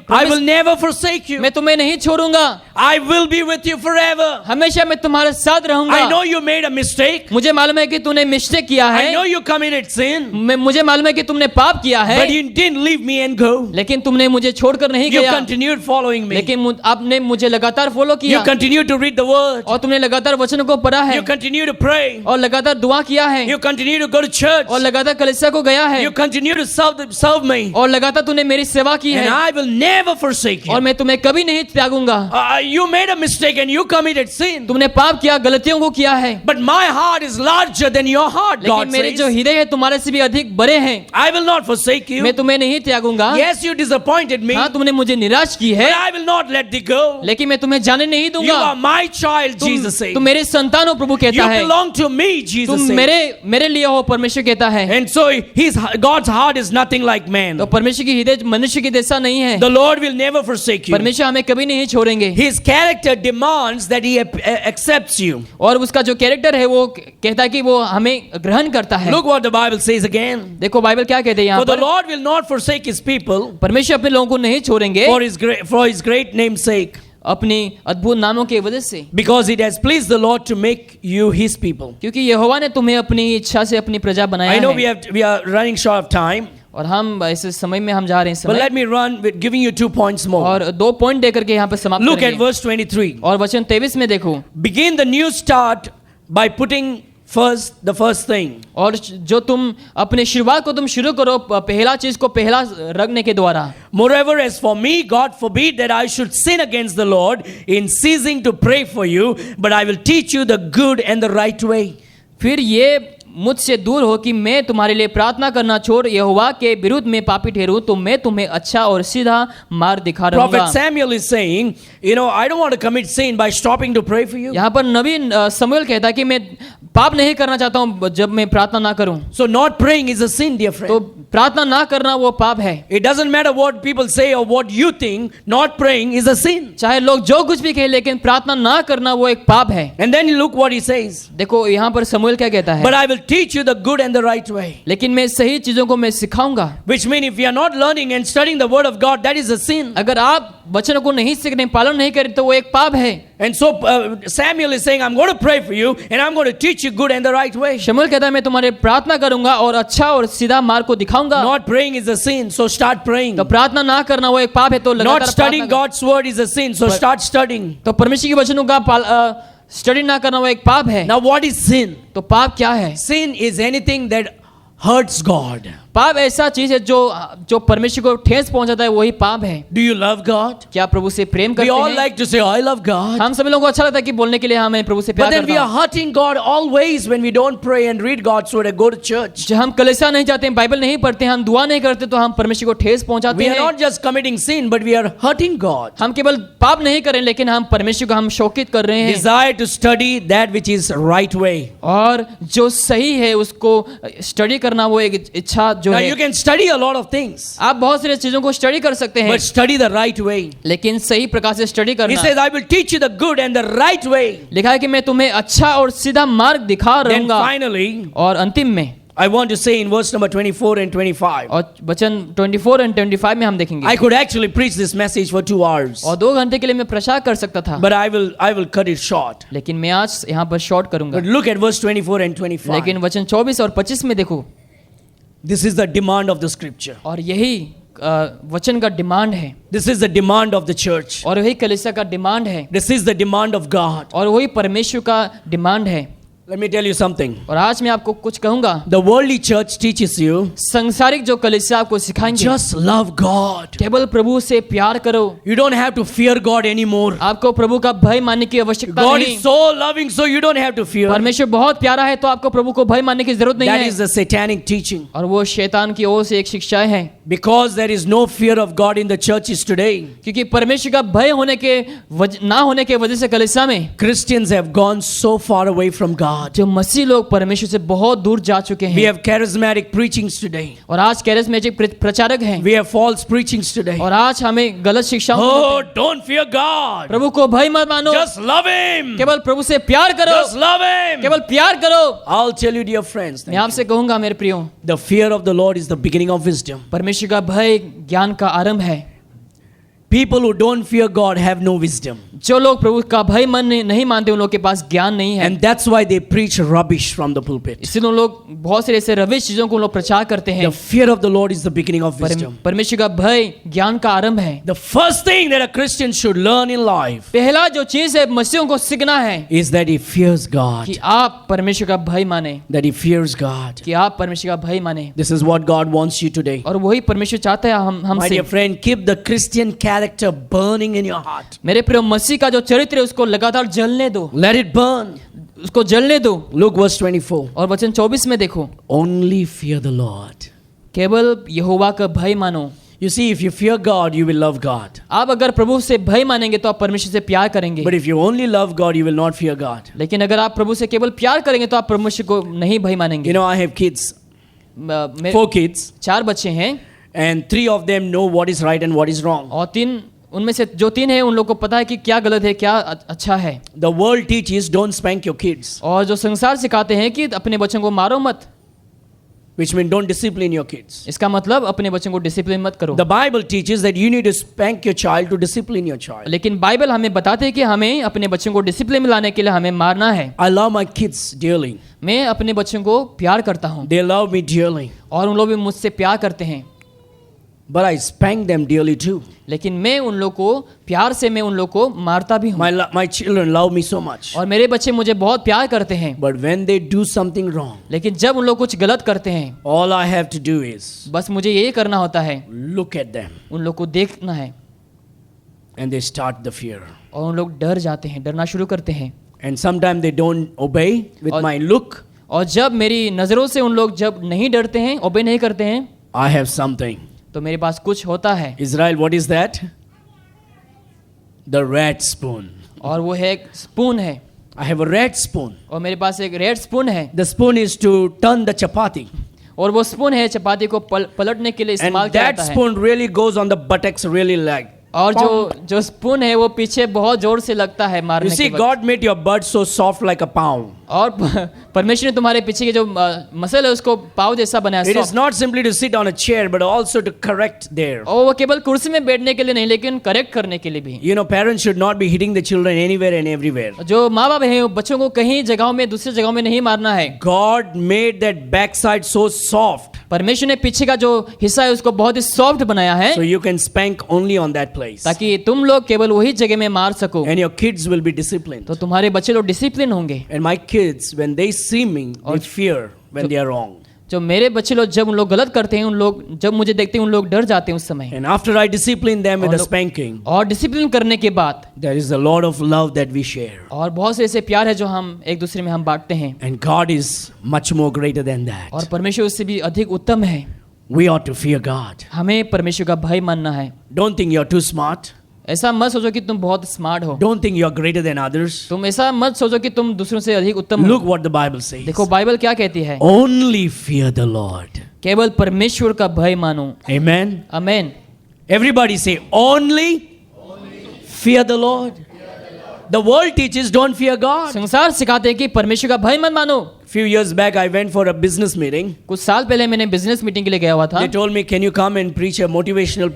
I will never forsake you. मैं तुम्हें नहीं छोड़ूंगा, I will be with you forever. हमेशा मैं तुम्हारे साथ रहूंगा। I know you made a mistake. मुझे मालूम है कि तूने मिस्टेक किया I know है, you committed sin. मुझे मालूम है कि तुमने पाप किया है, But you didn't leave me and go. लेकिन तुमने मुझे छोड़कर नहीं You गया, continued following me. लेकिन आपने मुझे लगातार फॉलो You किया continued to read the word. और तुमने लगातार वचनों को पढ़ा है You continue to pray. और लगातार दुआ किया है You continue to go to church. और लगातार कलीसिया को गया है You continue to serve me. और लगातार तूने मेरी सेवा की And है I will never forsake you. और मैं तुम्हें कभी नहीं त्यागूंगा। You made a mistake and you committed sin. तुमने पाप किया, गलतियों को किया है, But my heart is larger than your heart, God लेकिन मेरे जो says. हृदय है तुम्हारे से भी अधिक बड़े हैं। I will not forsake you. मैं तुम्हें नहीं त्यागूंगा। Yes, you disappointed me. हाँ, तुमने मुझे निराश की है, But I will not let thee go. लेकिन मैं तुम्हें जाने नहीं You दूंगा। are my child, Jesus says. तुम मेरे संतान हो, प्रभु कहता You है। belong to me, Jesus तुम says. मेरे लिए हो, परमेश्वर कहता है। And so God's heart is nothing like man. तो परमेश्वर की हृदय मनुष्य की जैसा नहीं है। The Lord will never forsake you. परमेश्वर हमें कभी नहीं छोड़ेंगे His character demands that he accepts you. और उसका जो कैरेक्टर है वो कहता है कि वो हमें ग्रहण करता है। Look what the Bible says again. देखो बाइबल क्या कहते हैं यहाँ For the पर, Lord will not forsake his people परमेश्वर अपने लोगों को नहीं छोड़ेंगे for his great name's sake, अपनी अद्भुत नामों की वजह से, because it has pleased the Lord to make you his people. क्योंकि यहोवा ने तुम्हें अपनी इच्छा से अपनी प्रजा बनाया I know है। we are running short of time, और हम ऐसे समय में हम जा रहे हैं but समय, let me run with giving you 2 points more. और 2 पॉइंट देकर के यहाँ पर समाप्त Look at करेंगे। verse 23. और वचन 23 में देखो, Begin the new start by putting the first thing. और जो तुम अपने शुरुआत को तुम शुरू करो पहला चीज को पहला रखने के द्वारा। Moreover, as for me, God forbid that I should sin against the Lord in ceasing to pray for you, but I will teach you the good and the right way. फिर ये मुझसे दूर हो कि मैं तुम्हारे लिए प्रार्थना करना छोड़ यहोवा के विरुद्ध में पापी ठहरूं, तो मैं तुम्हें अच्छा और सीधा मार्ग दिखा रहूंगा। Prophet Samuel is saying, I don't want to commit sin by stopping to pray for you. यहाँ पर नबी शमूएल कहता है कि मैं पाप नहीं करना चाहता हूँ जब मैं प्रार्थना ना करूं। So not praying is a sin, dear friend. तो प्रार्थना ना करना वो पाप है। It doesn't matter what people say or what you think, not praying is a sin. चाहे लोग जो कुछ भी कहे, लेकिन प्रार्थना ना करना वो एक पाप है। And then look what he says. देखो यहाँ पर शमूएल क्या कहता है, But I will teach you the good and the right way. लेकिन मैं सही चीजों को मैं सिखाऊंगा। Which means if you are not learning and studying the word of God, that is a sin. अगर आप वचनों को नहीं सीखने, पालन नहीं करें, तो वो एक पाप है। And so Samuel is saying, I'm going to pray for you and I'm going to teach you good and the right way. शमूएल कहता है मैं तुम्हारे प्रार्थना करूंगा और अच्छा और सीधा मार्ग को दिखाऊंगा। Not praying is a sin, so start praying. तो प्रार्थना ना करना वो एक पाप है, तो Not लगातार studying प्रार्थना God's word is a sin, so start studying. तो परमेश्वर के वचनों का स्टडी ना करना वो एक पाप है। Now what is sin? तो पाप क्या है? Sin is anything that hurts God. पाप ऐसा चीज है जो परमेश्वर को ठेस पहुंचाता है, वही पाप है। Do you love God? क्या प्रभु से प्रेम We करते all हैं? like to say, I love God. हम सभी लोगों को अच्छा लगता है कि बोलने के लिए हाँ मैं प्रभु से But प्यार then we करता are हूँ। hurting God always when we don't pray and read God's word and go to church. जब हम कलीसिया नहीं जाते हैं, बाइबल नहीं पढ़ते, हम दुआ नहीं करते, तो हम परमेश्वर को ठेस पहुंचाते We are हैं। not just committing sin, but we are hurting God. हम केवल पाप नहीं कर रहे, लेकिन हम परमेश्वर को हम शोकित कर रहे हैं। Desire to study that which is right way. और जो सही है उसको स्टडी करना वो एक इच्छा जो Now है। you can study a lot of things, आप बहुत सारी चीजों को स्टडी कर सकते हैं, but study the right way. लेकिन सही प्रकार से स्टडी He करना। says, I will teach you the good and the right way. लिखा है कि मैं तुम्हें अच्छा और सीधा मार्ग दिखा Then रहूंगा। finally, और अंतिम में I want to say in verse number 24 and 25. और वचन 24 और 25 में हम देखेंगे। I could actually preach this message for 2 hours, और 2 घंटे के लिए मैं प्रचार कर सकता था, but I will cut it short. लेकिन मैं आज यहाँ पर शॉर्ट करूंगा। But look at verse 24 and 25. लेकिन वचन 24 और 25 में देखो, This is the demand of the scripture. और यही वचन का डिमांड है, This is the demand of the church. और वही कलीसिया का डिमांड है, This is the demand of God. और वही परमेश्वर का डिमांड है। Let me tell you something. और आज मैं आपको कुछ कहूंगा। The worldly church teaches you, संसारिक जो कलीसिया आपको सिखाएंगे, just love God. केवल प्रभु से प्यार करो, You don't have to fear God anymore. आपको प्रभु का भय मानने की आवश्यकता God नहीं। is so loving, so you don't have to fear. परमेश्वर बहुत प्यारा है, तो आपको प्रभु को भय मानने की जरूरत नहीं That है। is the satanic teaching. और वो शैतान की ओर से एक शिक्षा है, Because there is no fear of God in the churches today, क्योंकि परमेश्वर का भय होने के ना होने के वजह से कलीसिया में Christians have gone so far away from God. God. जो मसीह लोग परमेश्वर से बहुत दूर जा चुके We हैं, have charismatic preachings today. और आज कैरिस्मेटिक प्रचारक हैं, We have false preachings today. और आज हमें गलत शिक्षाओं को Oh, देते हैं। don't fear God. प्रभु को भय मत मानो, Just love Him. केवल प्रभु से प्यार करो, Just love Him. केवल प्यार करो। I'll tell you, dear friends, मैं आपसे कहूंगा मेरे प्रियो, the fear of the Lord is the beginning of wisdom. परमेश्वर का भय ज्ञान का आरंभ है। People who don't fear God have no wisdom. जो लोग प्रभु का भय मन नहीं मानते, उन लोग के पास ज्ञान नहीं है, And that's why they preach rubbish from the pulpit. इसलिए उन लोग बहुत से ऐसे रविश चीजों को उन लोग प्रचार करते हैं। The fear of the Lord is the beginning of wisdom. परमेश्वर का भय ज्ञान का आरंभ है। The first thing that a Christian should learn in life पहला जो चीज है मसीहों को सीखना है is that he fears God. कि आप परमेश्वर का भय माने, That he fears God. कि आप परमेश्वर का भय माने, This is what God wants you today. और वही परमेश्वर चाहता है My हमसे। dear friend, keep the Christian character burning in your heart. मेरे प्रिय, मसीह का जो चरित्र है उसको लगातार जलने दो, Let it burn. उसको जलने दो। Look verse 24. और वचन 24 में देखो, Only fear the Lord. केवल यहोवा का भय मानो। You see, if you fear God, you will love God. आप अगर प्रभु से भय मानेंगे तो आप परमेश्वर से प्यार करेंगे, But if you only love God, you will not fear God. लेकिन अगर आप प्रभु से केवल प्यार करेंगे तो आप परमेश्वर को नहीं भय मानेंगे। You know, I have kids, मेरे 4 kids, 4 बच्चे हैं, and 3 of them know what is right and what is wrong. और 3 उनमें से जो 3 हैं उन लोग को पता है कि क्या गलत है क्या अच्छा है। The world teaches don't spank your kids, और जो संसार सिखाते हैं कि अपने बच्चों को मारो मत, which means don't discipline your kids. इसका मतलब अपने बच्चों को डिसिप्लिन मत करो। The Bible teaches that you need to spank your child to discipline your child. लेकिन बाइबल हमें बताते हैं कि हमें अपने बच्चों को डिसिप्लिन में लाने के लिए हमें मारना है। I love my kids dearly. मैं अपने बच्चों को प्यार करता हूँ They love me dearly. और उन लोग भी मुझसे प्यार करते हैं, But I spank them dearly too. लेकिन मैं उन लोग को प्यार से मैं उन लोग को मारता भी हूँ। My children love me so much. और मेरे बच्चे मुझे बहुत प्यार करते हैं, But when they do something wrong, लेकिन जब उन लोग कुछ गलत करते हैं, all I have to do is बस मुझे यही करना होता है, look at them, उन लोग को देखना है, and they start the fear. और उन लोग डर जाते हैं, डरना शुरू करते हैं। And sometimes they don't obey with और- my look. और जब मेरी नज़रों से उन लोग जब नहीं डरते हैं, ओबे नहीं करते हैं, I have something. तो मेरे पास कुछ होता है, Israel, what is that? The red spoon. और वो है एक स्पून है, I have a red spoon. और मेरे पास एक रेड स्पून है, The spoon is to turn the chapati. और वो स्पून है चपाती को पलटने के लिए And इस्तेमाल किया that जाता है। spoon really goes on the buttocks really like. और जो स्पून है वो पीछे बहुत जोर से लगता है You मारने see, के वक्त। God made your butt so soft like a pound. और परमेश्वर ने तुम्हारे पीछे के जो मसल है उसको पाव जैसा बनाया। It is soft। not simply to sit on a chair, but also to correct there. और वो केवल कुर्सी में बैठने के लिए नहीं, लेकिन करेक्ट करने के लिए भी। You know, parents should not be hitting the children anywhere and everywhere. जो माँ बाप हैं वो बच्चों को कहीं जगहों में दूसरी जगहों में नहीं मारना है। God made that backside so soft, परमेश्वर ने पीछे का जो हिस्सा है उसको बहुत ही सॉफ्ट बनाया है, so you can spank only on that place. ताकि तुम लोग केवल वही जगह में मार सको, And your kids will be disciplined. तो तुम्हारे बच्चे लोग डिसिप्लिन होंगे। And my kids, when they see me, they fear when they are wrong. जो मेरे बच्चे लोग जब उन लोग गलत करते हैं, उन लोग जब मुझे देखते हैं उन लोग डर जाते हैं उस समय। And after I discipline them with और a लोग- spanking, और डिसिप्लिन करने के बाद there is a lot of love that we share. और बहुत से ऐसे प्यार है जो हम एक दूसरे में हम बांटते हैं, And God is much more greater than that. और परमेश्वर उससे भी अधिक उत्तम है। We ought to fear God. हमें परमेश्वर का भय मानना है। Don't think you're too smart. ऐसा मत सोचो कि तुम बहुत स्मार्ट हो, Don't think you're greater than others. तुम ऐसा मत सोचो कि तुम दूसरों से अधिक उत्तम हो। Look what the Bible says. देखो बाइबल क्या कहती है, Only fear the Lord. केवल परमेश्वर का भय मानो। Amen. Amen. Everybody say, only fear the Lord. The world teaches don't fear God. संसार सिखाते हैं कि परमेश्वर का भय मत मानो। Few years back, I went for a business meeting. कुछ साल पहले मैंने बिजनेस मीटिंग के लिए गया हुआ था, They told me, can you come and preach a motivational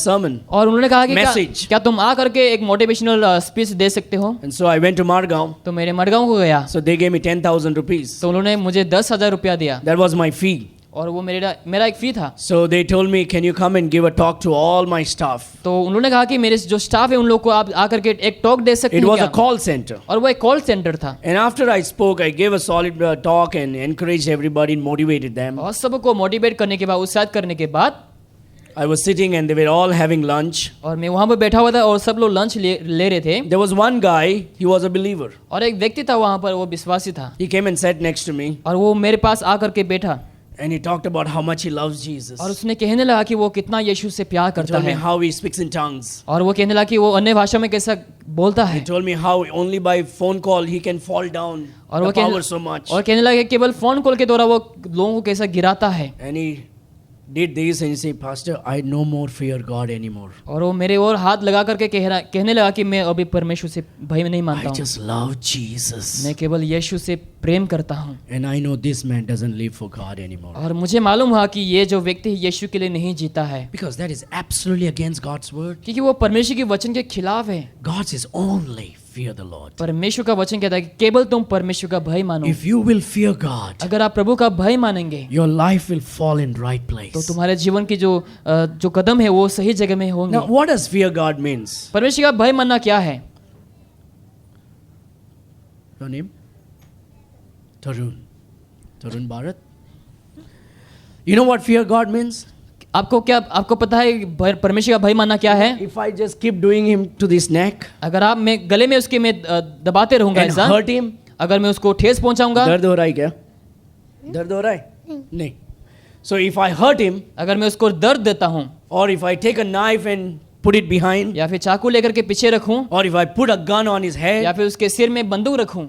sermon? और उन्होंने कहा कि Message. क्या तुम आ करके एक मोटिवेशनल स्पीच दे सकते हो। And so I went to Margaon. तो मेरे मडगांव को गया, So they gave me 10,000 rupees. तो उन्होंने मुझे 10,000 रुपया दिया, That was my fee. और वो मेरा एक फी था। So they told me, can you come and give a talk to all my staff? तो उन्होंने कहा कि मेरे जो स्टाफ है उन लोग को आप आकर के एक टॉक दे सकते It हैं was a क्या? call center. और वो एक कॉल सेंटर था, And after I spoke, I gave a solid talk and encouraged everybody and motivated them. और सबको मोटिवेट करने के बाद, उत्साहित करने के बाद, I was sitting and they were all having lunch. और मैं वहाँ पर बैठा हुआ था और सब लोग लंच ले रहे थे, There was one guy, he was a believer. और एक व्यक्ति था वहाँ पर, वो विश्वासी था, He came and sat next to me और वो मेरे पास आकर के बैठा, and he talked about how much he loves Jesus. और उसने कहने लगा कि वो कितना यीशु से प्यार He करता told me है, how he speaks in tongues. और वो कहने लगा कि वो अन्य भाषा में कैसा बोलता He है told me how only by phone call he can fall down. और The वो power so much. और कहने लगे केवल फोन कॉल के द्वारा वो लोगों को कैसा गिराता है। And he did this and he said, Pastor, I no more fear God anymore. और वो मेरे और हाथ लगा करके कहने लगा कि मैं अभी परमेश्वर से भय नहीं मानता I हूँ, just love Jesus. मैं केवल यीशु से प्रेम करता हूँ। And I know this man doesn't live for God anymore. और मुझे मालूम हुआ कि ये जो व्यक्ति यीशु के लिए नहीं जीता है, Because that is absolutely against God's word. क्योंकि वो परमेश्वर के वचन के खिलाफ है। God says only fear the Lord. परमेश्वर का वचन कहता है कि केवल तुम परमेश्वर का भय मानो। If you will fear God, अगर आप प्रभु का भय मानेंगे your life will fall in right तो place. तुम्हारे जीवन की जो कदम है वो सही जगह में होंगे। Now, what does fear God means? परमेश्वर का भय मानना क्या है? Your name? Tarun. Tarun Bharat. You know what fear God means? आपको पता है परमेश्वर का भय मानना क्या है? If I just keep doing him to this neck अगर आप मैं गले में उसके मैं दबाते रहूंगा and ऐसा, hurt him, अगर मैं उसको ठेस पहुंचाऊंगा, दर्द हो रहा है क्या? दर्द हो रहा है? नहीं. So if I hurt him, अगर मैं उसको दर्द देता हूं, or if I take a knife and put it behind, या फिर चाकू लेकर के पीछे रखूं, or if I put a gun on his या head, फिर उसके सिर में बंदूक रखूं,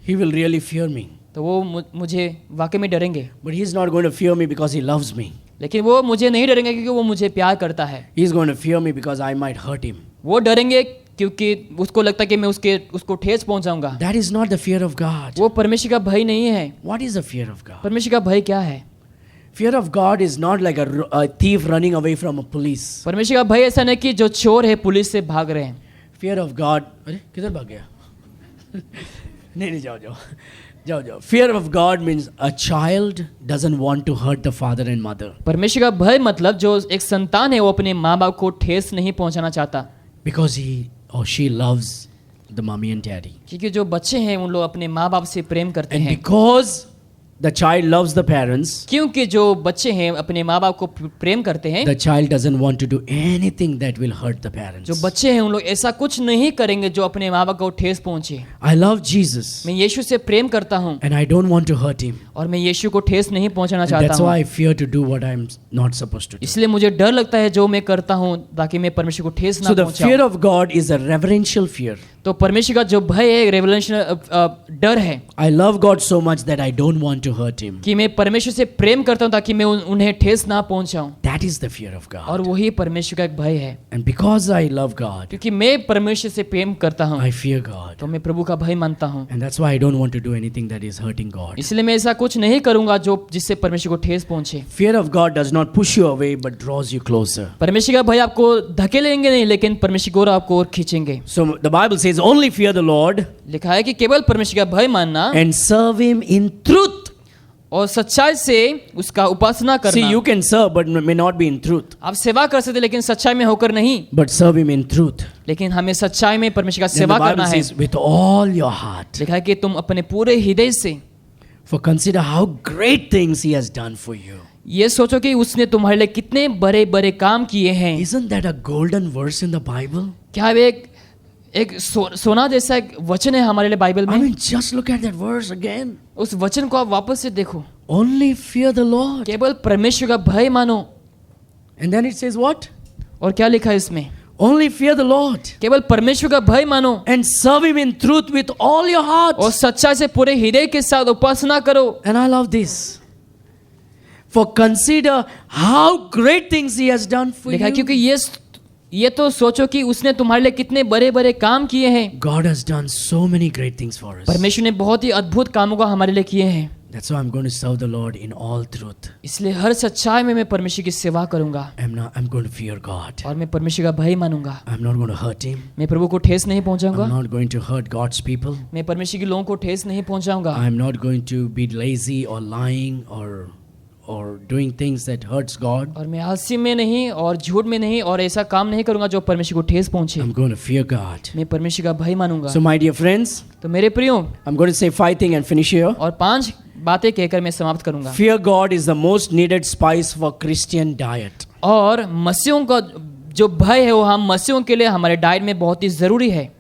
he will really fear me. तो वो मुझे वाकई में डरेंगे। But he's not going to fear me because he loves me. लेकिन वो मुझे नहीं डरेंगे क्योंकि वो मुझे प्यार करता है। He's going to fear me because I might hurt him. वो डरेंगे क्योंकि उसको लगता है कि मैं उसको ठेस पहुंचाऊंगा। That is not the fear of God. वो परमेश्वर का भय नहीं है। What is the fear of God? परमेश्वर का भय क्या है? Fear of God is not like a thief running away from a police. परमेश्वर का भय ऐसा नहीं कि जो चोर है पुलिस से भाग रहे हैं। Fear of God. अरे किधर भाग गया? नहीं जाओ. Fear of God means a child doesn't want to hurt the father and mother. परमेश्वर का भय मतलब जो एक संतान है वो अपने माँ बाप को ठेस नहीं पहुंचाना चाहता। Because he or she loves the mommy and daddy. क्योंकि जो बच्चे हैं उन लोग अपने माँ बाप से प्रेम करते And हैं। because the child loves the parents, क्योंकि जो बच्चे हैं अपने माँ बाप को प्रेम करते हैं, the child doesn't want to do anything that will hurt the parents. जो बच्चे हैं उन लोग ऐसा कुछ नहीं करेंगे जो अपने माँ बाप को ठेस पहुंचे। I love Jesus मैं यीशु से प्रेम करता हूँ and I don't want to hurt him. और मैं यीशु को ठेस नहीं पहुंचाना And चाहता that's why हूँ। I fear to do what I'm not supposed to do. इसलिए मुझे डर लगता है जो मैं करता हूँ ताकि मैं परमेश्वर को ठेस ना So the fear पहुंचाऊं। of God is a reverential fear. तो परमेश्वर का जो भय है रेवलेशनल डर है I love God so much that I don't want to hurt him. कि मैं परमेश्वर से प्रेम करता हूँ ताकि मैं उन्हें ठेस ना पहुंचाऊं। That is the fear of और God. वही परमेश्वर का एक भय है। And because I love God, क्योंकि मैं परमेश्वर से प्रेम करता हूँ I fear God. तो मैं प्रभु का भय मानता हूँ। And that's why I don't want to do anything that is hurting God. इसलिए मैं ऐसा कुछ नहीं करूंगा जो जिससे परमेश्वर को ठेस पहुंचे। Fear of God does not push you away but draws you closer. परमेश्वर का भय आपको धकेलेंगे नहीं लेकिन परमेश्वर को आपको और खींचेंगे। So the Bible says only fear the Lord लिखा है कि केवल परमेश्वर का भय मानना and serve him in truth. और सच्चाई से उसका उपासना See, करना। you can serve but may not be in truth. आप सेवा कर सकते लेकिन सच्चाई में होकर नहीं, But serve him in truth. लेकिन हमें सच्चाई में परमेश्वर का Then the सेवा Bible करना है। says with all your heart. लिखा है कि तुम अपने पूरे हृदय से For consider how great things he has done for you. ये सोचो कि उसने तुम्हारे लिए कितने बड़े बड़े काम किए हैं। Isn't that a golden verse in the Bible? क्या एक सोना जैसा एक वचन है हमारे लिए बाइबल I में। mean, just look at that verse again. उस वचन को आप वापस से देखो। Only fear the Lord. केवल परमेश्वर का भय मानो। And then it says what? और क्या लिखा है इसमें? Only fear the Lord. केवल परमेश्वर का भय मानो And serve him in truth with all your heart. और सच्चाई से पूरे हृदय के साथ उपासना करो। And I love this. For consider how great things he has done for लिखा है you. क्योंकि ये तो सोचो कि उसने तुम्हारे लिए कितने बड़े बड़े काम किए हैं। God has done so many great things for us. परमेश्वर ने बहुत ही अद्भुत कामों को हमारे लिए किए हैं। That's why I'm going to serve the Lord in all truth. इसलिए हर सच्चाई में मैं परमेश्वर की सेवा करूंगा I'm going to fear God. और मैं परमेश्वर का भय मानूंगा। I'm not going to hurt him. मैं प्रभु को ठेस नहीं पहुंचाऊंगा। I'm not going to hurt God's people. मैं परमेश्वर के लोगों को ठेस नहीं पहुंचाऊंगा। I'm not going to be lazy or lying or doing things that hurts God. और मैं आलसी में नहीं और झूठ में नहीं और ऐसा काम नहीं करूंगा जो परमेश्वर को ठेस पहुंचे। I'm going to fear God. मैं परमेश्वर का भय मानूंगा। So my dear friends, तो मेरे प्रियो, I'm going to say 5 things and finish here. और 5 बातें कहकर मैं समाप्त करूंगा। Fear God is the most needed spice for Christian diet. और मसीहों का जो भय है वो हम मसीहों के लिए हमारे डाइट में बहुत ही जरूरी है।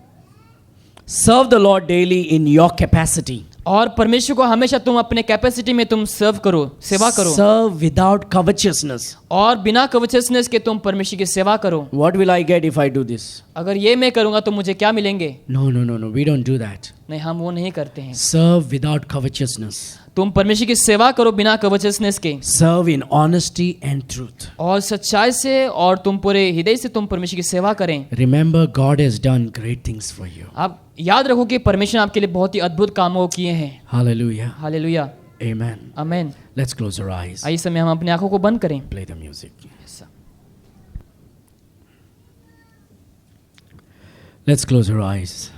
Serve the Lord daily in your capacity. और परमेश्वर को हमेशा तुम अपने कैपेसिटी में तुम सर्व करो, सेवा करो, Serve without covetousness. और बिना कवचनेस के तुम परमेश्वर की सेवा करो। What will I get if I do this? अगर ये मैं करूंगा तो मुझे क्या मिलेंगे? No, no, no, no. We don't do that. नहीं, हम वो नहीं करते हैं। Serve without covetousness. तुम परमेश्वर की सेवा करो बिना कवचनेस के, Serve in honesty and truth. और सच्चाई से और तुम पूरे हृदय से तुम परमेश्वर की सेवा करें। Remember, God has done great things for you. आप याद रखो कि परमेश्वर ने आपके लिए बहुत ही अद्भुत कामों किए हैं। Hallelujah. Hallelujah, Amen. आमीन। Let's close our eyes. आइए समय हम अपनी आंखों को बंद करें। Play the music. Let's close our eyes.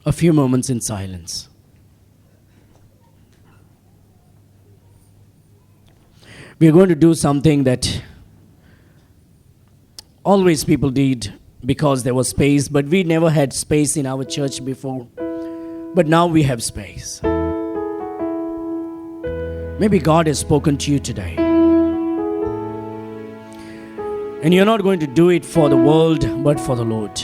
A few moments in silence. We are going to do something that always people did because there was space, but we never had space in our church before. But now we have space. Maybe God has spoken to you today. And you're not going to do it for the world, but for the Lord.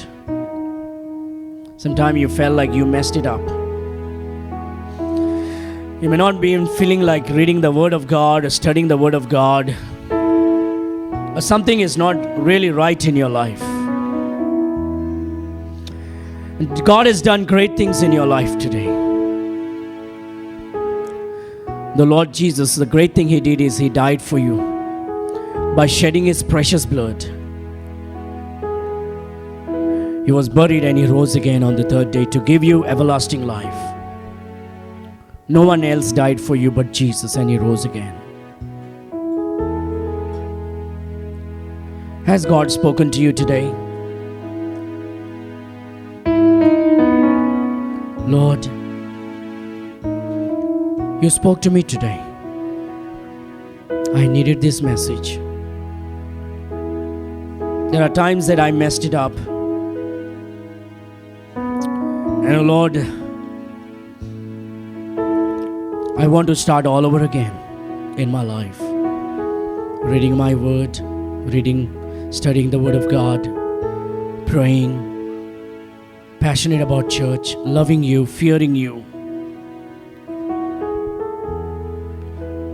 Sometimes you felt like you messed it up. You may not be feeling like reading the Word of God or studying the Word of God, or something is not really right in your life. And God has done great things in your life today. The Lord Jesus, the great thing He did is He died for you by shedding His precious blood. He was buried and He rose again on the third day to give you everlasting life. No one else died for you but Jesus, and He rose again. Has God spoken to you today? Lord, You spoke to me today. I needed this message. There are times that I messed it up. And Lord, I want to start all over again in my life. Reading my word, studying the word of God, praying, passionate about church, loving you, fearing you.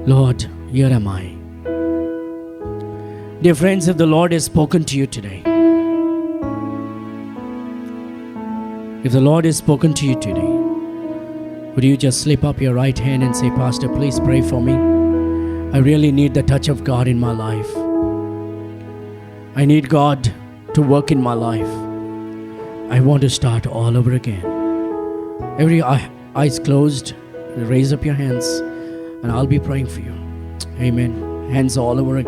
Lord, here am I. Dear friends, if the Lord has spoken to you today, if the Lord has spoken to you today, would you just slip up your right hand and say, Pastor, please pray for me. I really need the touch of God in my life. I need God to work in my life. I want to start all over again. Every eyes closed, raise up your hands and I'll be praying for you. Amen. Hands all over.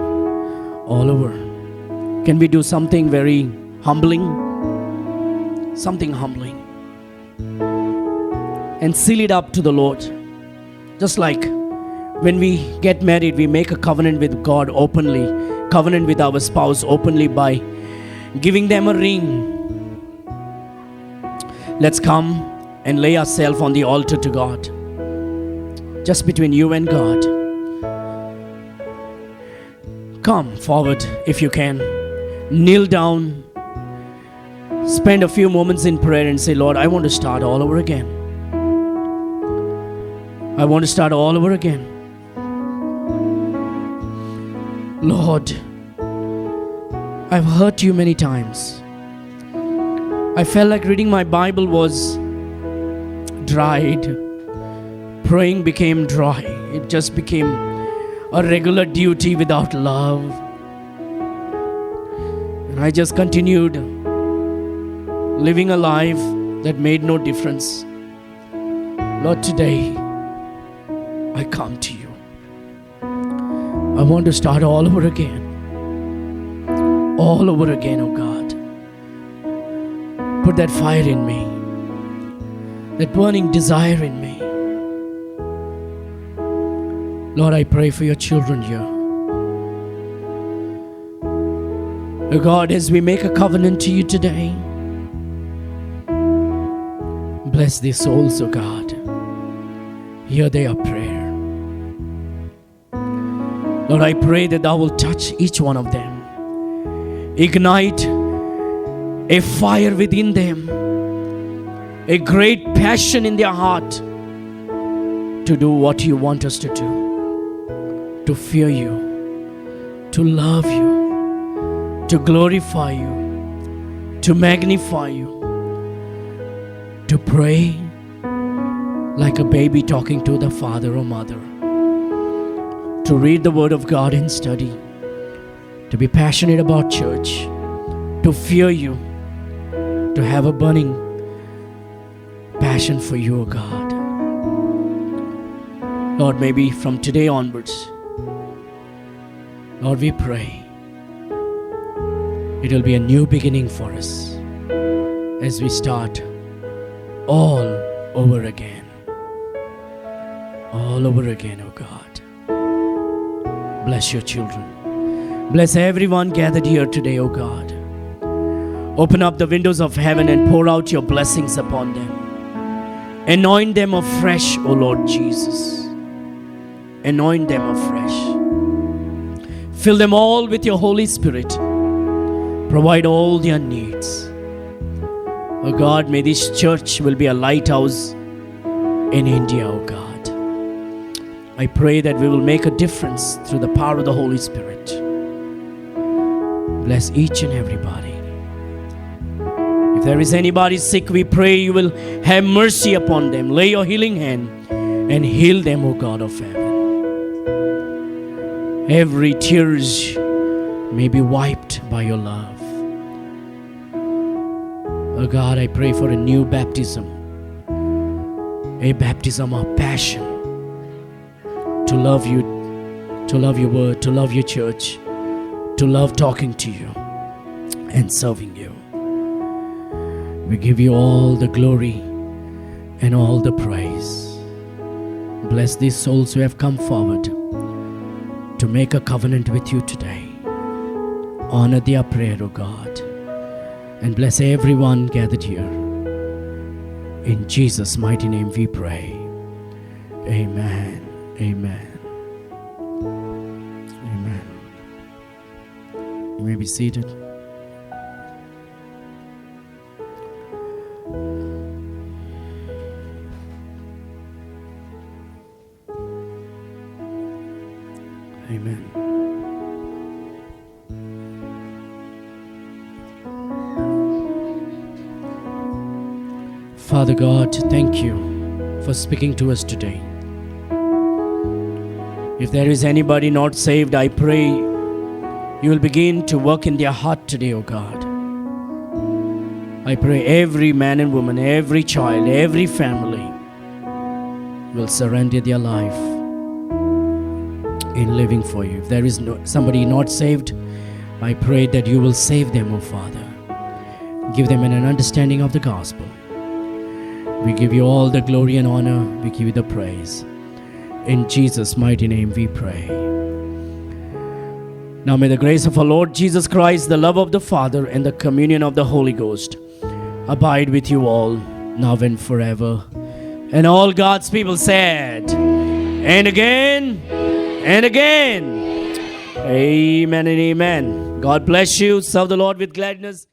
All over. Can we do something very humbling? Something humbling. And seal it up to the Lord. Just like when we get married, we make a covenant with God openly, covenant with our spouse openly by giving them a ring. Let's come and lay ourselves on the altar to God. Just between you and God. Come forward if you can. Kneel down. Spend a few moments in prayer and say, Lord, I want to start all over again. I want to start all over again. Lord, I've hurt you many times. I felt like reading my Bible was dried. Praying became dry. It just became a regular duty without love. And I just continued living a life that made no difference. Lord, today I come to you. I want to start all over again. All over again, oh God. Put that fire in me. That burning desire in me. Lord, I pray for your children here. Oh God, as we make a covenant to you today, bless these souls, oh God. Hear their prayer. Lord, I pray that thou will touch each one of them. Ignite a fire within them. A great passion in their heart to do what you want us to do, to fear you, to love you, to glorify you, to magnify you, to pray like a baby talking to the father or mother, to read the word of God and study, to be passionate about church, to fear you, to have a burning passion for you, O God. Lord, maybe from today onwards, Lord, we pray it will be a new beginning for us as we start all over again. All over again, O God. Bless your children. Bless everyone gathered here today, O God. Open up the windows of heaven and pour out your blessings upon them. Anoint them afresh, O Lord Jesus. Anoint them afresh. Fill them all with your Holy Spirit. Provide all their needs. Oh God, may this church will be a lighthouse in India, oh God. I pray that we will make a difference through the power of the Holy Spirit. Bless each and everybody. If there is anybody sick, we pray you will have mercy upon them. Lay your healing hand and heal them, O God of heaven. Every tears may be wiped by your love. Oh God, I pray for a new baptism, a baptism of passion to love you, to love your word, to love your church, to love talking to you and serving you. We give you all the glory and all the praise. Bless these souls who have come forward to make a covenant with you today. Honor their prayer, O God, and bless everyone gathered here. In Jesus' mighty name we pray. Amen. Amen. Amen. You may be seated. Amen. Father God, thank you for speaking to us today. If there is anybody not saved, I pray you will begin to work in their heart today, O God. I pray every man and woman, every child, every family will surrender their life in living for you. If there is somebody not saved, I pray that you will save them, O Father. Give them an understanding of the gospel. We give you all the glory and honor. We give you the praise. In Jesus' mighty name we pray. Now may the grace of our Lord Jesus Christ, the love of the Father, and the communion of the Holy Ghost abide with you all, now and forever. And all God's people said, and again, and again. Amen and amen. God bless you. Serve the Lord with gladness.